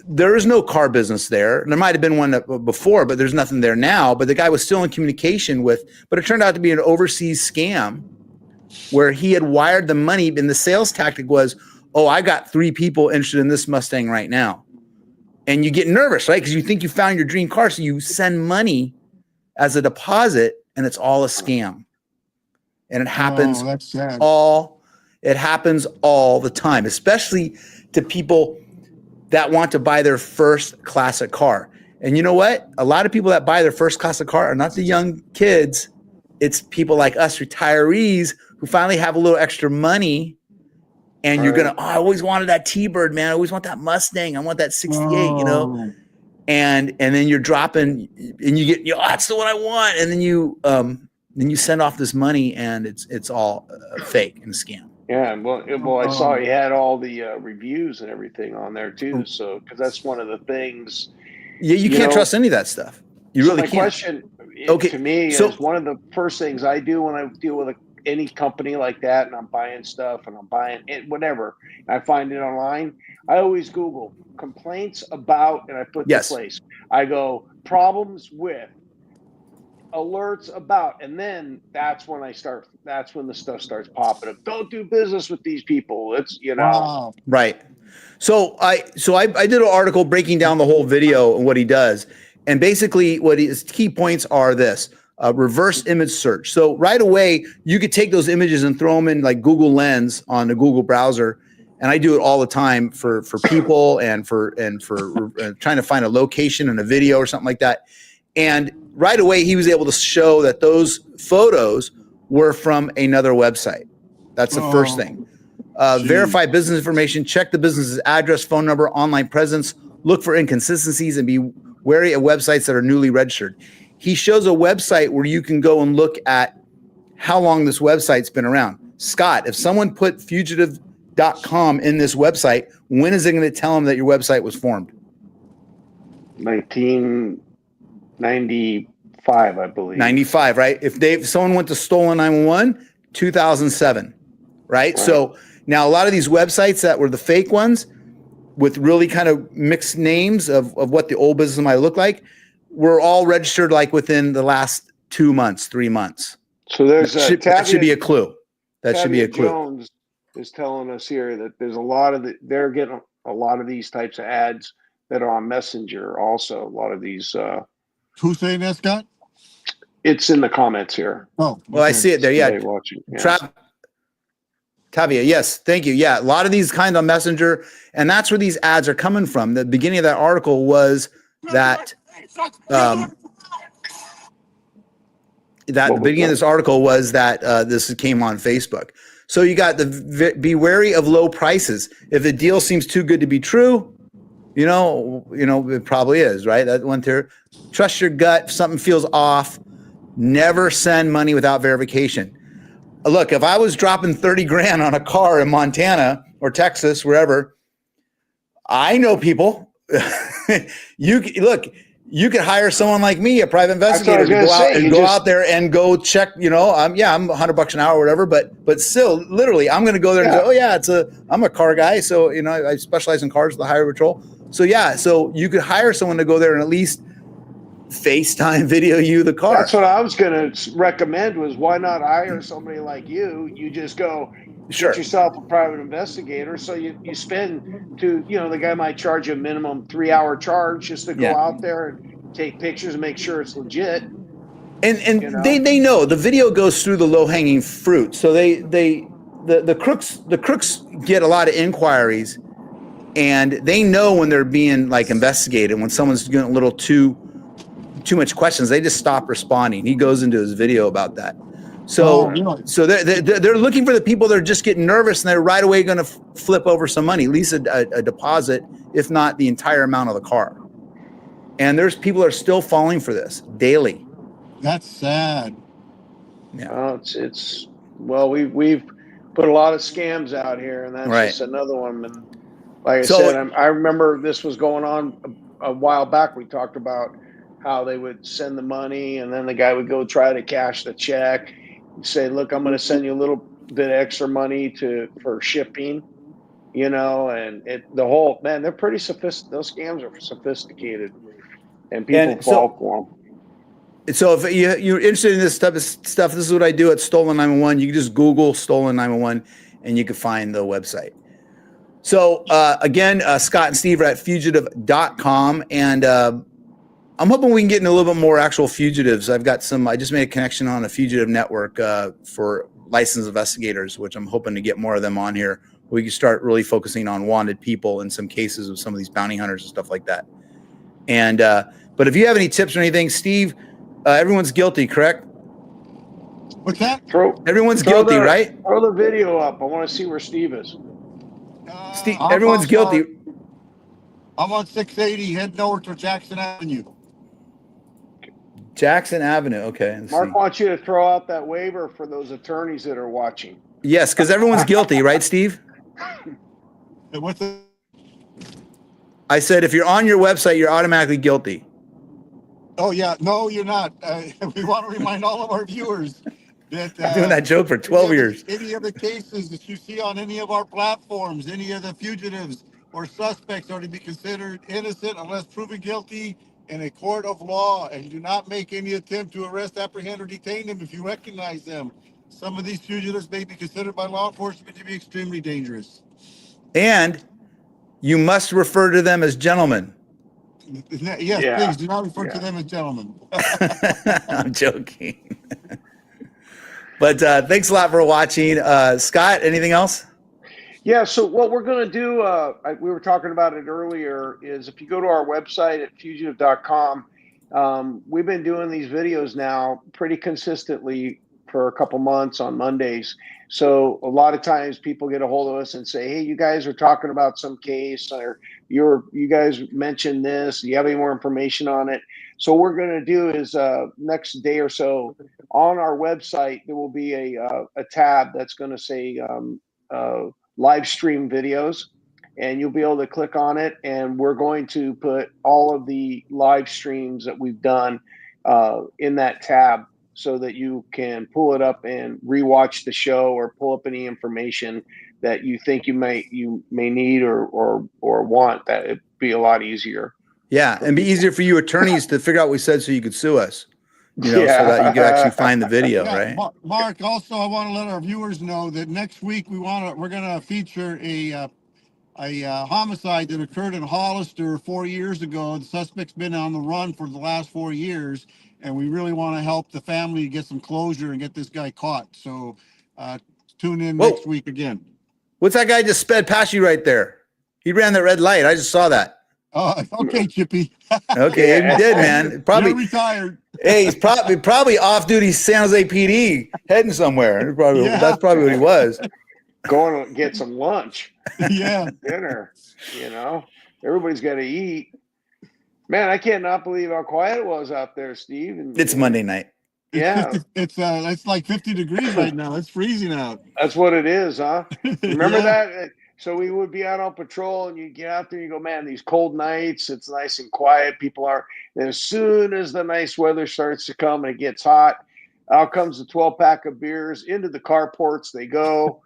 Speaker 2: there is no car business there. There might have been one before, but there's nothing there now. But the guy was still in communication with, but it turned out to be an overseas scam where he had wired the money, and the sales tactic was, oh, I got 3 people interested in this Mustang right now. And you get nervous, right? Because you think you found your dream car. So you send money as a deposit, and it's all a scam. And it happens it happens all the time, especially to people that want to buy their first classic car. And you know what? A lot of people that buy their first classic car are not the young kids. It's people like us, retirees, who finally have a little extra money. And you're going to, I always wanted that T-Bird, man. I always want that Mustang. I want that 68, you know? And then you're dropping, and you get, that's the one I want. And then you send off this money, and it's all fake and a scam.
Speaker 1: Yeah, well, I saw he had all the reviews and everything on there too. So, because that's one of the things.
Speaker 2: Yeah, you can't trust any of that stuff. You really can't. My
Speaker 1: question, to me, is one of the first things I do when I deal with any company like that, and I'm buying stuff, and I'm buying it, whatever, and I find it online. I always Google complaints about, and I put the place. I go problems with, alerts about, and then that's when the stuff starts popping up. Don't do business with these people. It's
Speaker 2: right. So I did an article breaking down the whole video and what he does, and basically what his key points are this: reverse image search. So right away you could take those images and throw them in like Google Lens on the Google browser, and I do it all the time for people and for trying to find a location in a video or something like that. And right away, he was able to show that those photos were from another website. That's the first thing. Verify business information, check the business's address, phone number, online presence, look for inconsistencies, and be wary of websites that are newly registered. He shows a website where you can go and look at how long this website's been around. Scott, if someone put fugitive.com in this website, when is it going to tell them that your website was formed?
Speaker 1: 1995, I believe.
Speaker 2: 95, right? If someone went to Stolen 911, 2007, right? So now a lot of these websites that were the fake ones with really kind of mixed names of what the old business might look like were all registered like within the last 2 months, 3 months.
Speaker 1: So that
Speaker 2: should be a clue. That should be a clue.
Speaker 1: Jones is telling us here that there's they're getting a lot of these types of ads that are on Messenger also. A lot of these.
Speaker 3: Who's saying that, Scott?
Speaker 1: It's in the comments here.
Speaker 3: Oh,
Speaker 2: well, I see it there. Yeah.
Speaker 1: Watching. Yeah.
Speaker 2: Tavia, yes, thank you. Yeah, a lot of these kind on Messenger, and that's where these ads are coming from. The beginning of that article was that the beginning of this article was that this came on Facebook. So you got be wary of low prices. If the deal seems too good to be true, you know, it probably is, right? That one there. Trust your gut. If something feels off, never send money without verification. Look, if I was dropping 30 grand on a car in Montana or Texas, wherever, I know people. You could hire someone like me, a private investigator, to go out there and go check. I'm $100 an hour or whatever, but still, literally, I'm going to go there and say, I'm a car guy, so I specialize in cars, the highway patrol. So so you could hire someone to go there and at least FaceTime video you the car.
Speaker 1: That's what I was going to recommend, was why not hire somebody like you? You just go get yourself a private investigator. So you spend the guy might charge you a minimum 3-hour charge just to go out there and take pictures and make sure it's legit.
Speaker 2: And they know the video goes through the low hanging fruit. So the crooks get a lot of inquiries, and they know when they're being like investigated. When someone's doing a little too much questions, they just stop responding. He goes into his video about that. So they're looking for the people that are just getting nervous, and they're right away going to flip over some money, at least a deposit, if not the entire amount of the car. And there's people that are still falling for this daily.
Speaker 3: That's sad.
Speaker 1: Yeah, we've put a lot of scams out here, and that's just another one. And like I said, I remember this was going on a while back. We talked about how they would send the money, and then the guy would go try to cash the check. He'd say, "Look, I'm going to send you a little bit extra money for shipping," and they're pretty sophisticated. Those scams are sophisticated, and people fall for them.
Speaker 2: So if you're interested in this stuff, this is what I do at Stolen 911. You can just Google Stolen 911, and you can find the website. So again, Scott and Steve are at fugitive.com, and I'm hoping we can get into a little bit more actual fugitives. I just made a connection on a fugitive network for licensed investigators, which I'm hoping to get more of them on here. We can start really focusing on wanted people in some cases of some of these bounty hunters and stuff like that. And but if you have any tips or anything, Steve, everyone's guilty, correct?
Speaker 3: What's that?
Speaker 2: Everyone's guilty, right?
Speaker 1: Throw the video up. I want to see where Steve is.
Speaker 2: Steve, everyone's guilty.
Speaker 3: I'm on 680, heading over to Jackson Avenue.
Speaker 2: Jackson Avenue. Okay.
Speaker 1: Mark wants you to throw out that waiver for those attorneys that are watching.
Speaker 2: Yes, because everyone's guilty, right, Steve? I said if you're on your website, you're automatically guilty.
Speaker 3: Oh, yeah. No, you're not. We want to remind all of our viewers that
Speaker 2: I've been doing that joke for 12 years.
Speaker 3: Any of the cases that you see on any of our platforms, any of the fugitives or suspects are to be considered innocent unless proven guilty in a court of law, and do not make any attempt to arrest, apprehend, or detain them if you recognize them. Some of these fugitives may be considered by law enforcement to be extremely dangerous.
Speaker 2: And you must refer to them as gentlemen.
Speaker 3: Yes, please do not refer to them as gentlemen.
Speaker 2: I'm joking. But thanks a lot for watching. Scott, anything else?
Speaker 1: Yeah, so what we're going to do, we were talking about it earlier, is if you go to our website at fugitive.com, we've been doing these videos now pretty consistently for a couple months on Mondays. So a lot of times people get a hold of us and say, hey, you guys are talking about some case, or you guys mentioned this. Do you have any more information on it? So what we're going to do is next day or so on our website, there will be a tab that's going to say live stream videos, and you'll be able to click on it, and we're going to put all of the live streams that we've done in that tab so that you can pull it up and rewatch the show, or pull up any information that you think you may need or want. That it'd be a lot easier.
Speaker 2: Yeah, and be easier for you attorneys to figure out what we said so you could sue us. So that you could actually find the video, right?
Speaker 3: Mark, also, I want to let our viewers know that next week we're going to feature a homicide that occurred in Hollister 4 years ago. The suspect's been on the run for the last 4 years, and we really want to help the family get some closure and get this guy caught. So tune in
Speaker 2: Whoa.
Speaker 3: next week again.
Speaker 2: What's that guy just sped past you right there? He ran that red light. I just saw that.
Speaker 3: Okay, Chippy.
Speaker 2: Okay, he did, man. Probably
Speaker 3: You're retired.
Speaker 2: Hey, he's probably off duty San Jose PD heading somewhere. That's probably what he was.
Speaker 1: Going to get some lunch.
Speaker 3: Yeah.
Speaker 1: Dinner. You know, everybody's got to eat. Man, I cannot believe how quiet it was out there, Steve. And,
Speaker 2: It's Monday night.
Speaker 1: Yeah.
Speaker 3: It's like 50 degrees right now. It's freezing out.
Speaker 1: That's what it is, huh? Remember
Speaker 3: Yeah.
Speaker 1: that? So we would be out on patrol, and you get out there, and you go, man, these cold nights, it's nice and quiet. People are. And as soon as the nice weather starts to come and it gets hot, out comes the 12-pack of beers into the carports. They go,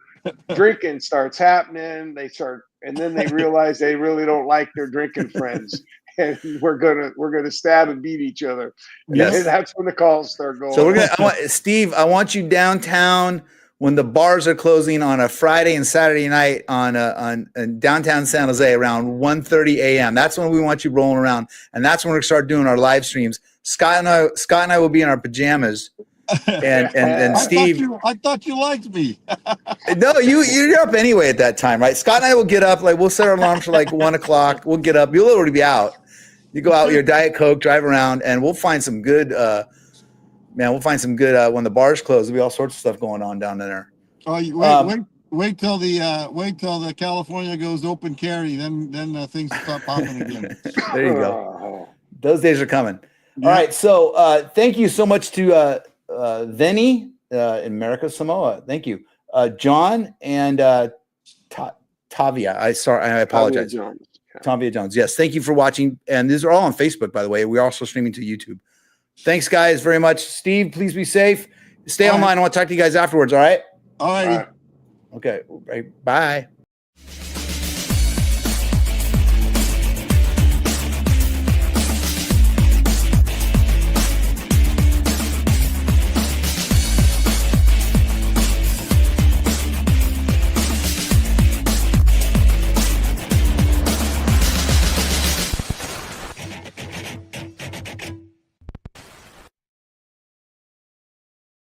Speaker 1: drinking starts happening. They start, and then they realize they really don't like their drinking friends, and we're gonna stab and beat each other.
Speaker 2: Yes.
Speaker 1: And that's when the calls start going.
Speaker 2: So we're gonna, Steve. I want you downtown when the bars are closing on a Friday and Saturday night on downtown San Jose around 1:30 a.m. That's when we want you rolling around, and that's when we're gonna start doing our live streams. Scott and I will be in our pajamas, and Steve.
Speaker 3: I thought you liked me.
Speaker 2: No, you're up anyway at that time, right? Scott and I will get up, like we'll set our alarms for like 1 o'clock. We'll get up. You'll already be out. You go out with your Diet Coke, drive around, and we'll find some good. We'll find some good when the bars close. There'll be all sorts of stuff going on down there.
Speaker 3: Oh, wait till the California goes open carry, then things start popping again.
Speaker 2: There you go. Those days are coming. All right. So thank you so much to Vinny in America Samoa. Thank you, John and Tavia. I apologize. Tavia Jones. Yes. Thank you for watching. And these are all on Facebook, by the way. We're also streaming to YouTube. Thanks, guys, very much. Steve, please be safe. Stay online. I want to talk to you guys afterwards. All right.
Speaker 3: All right.
Speaker 2: Okay. Right. Bye.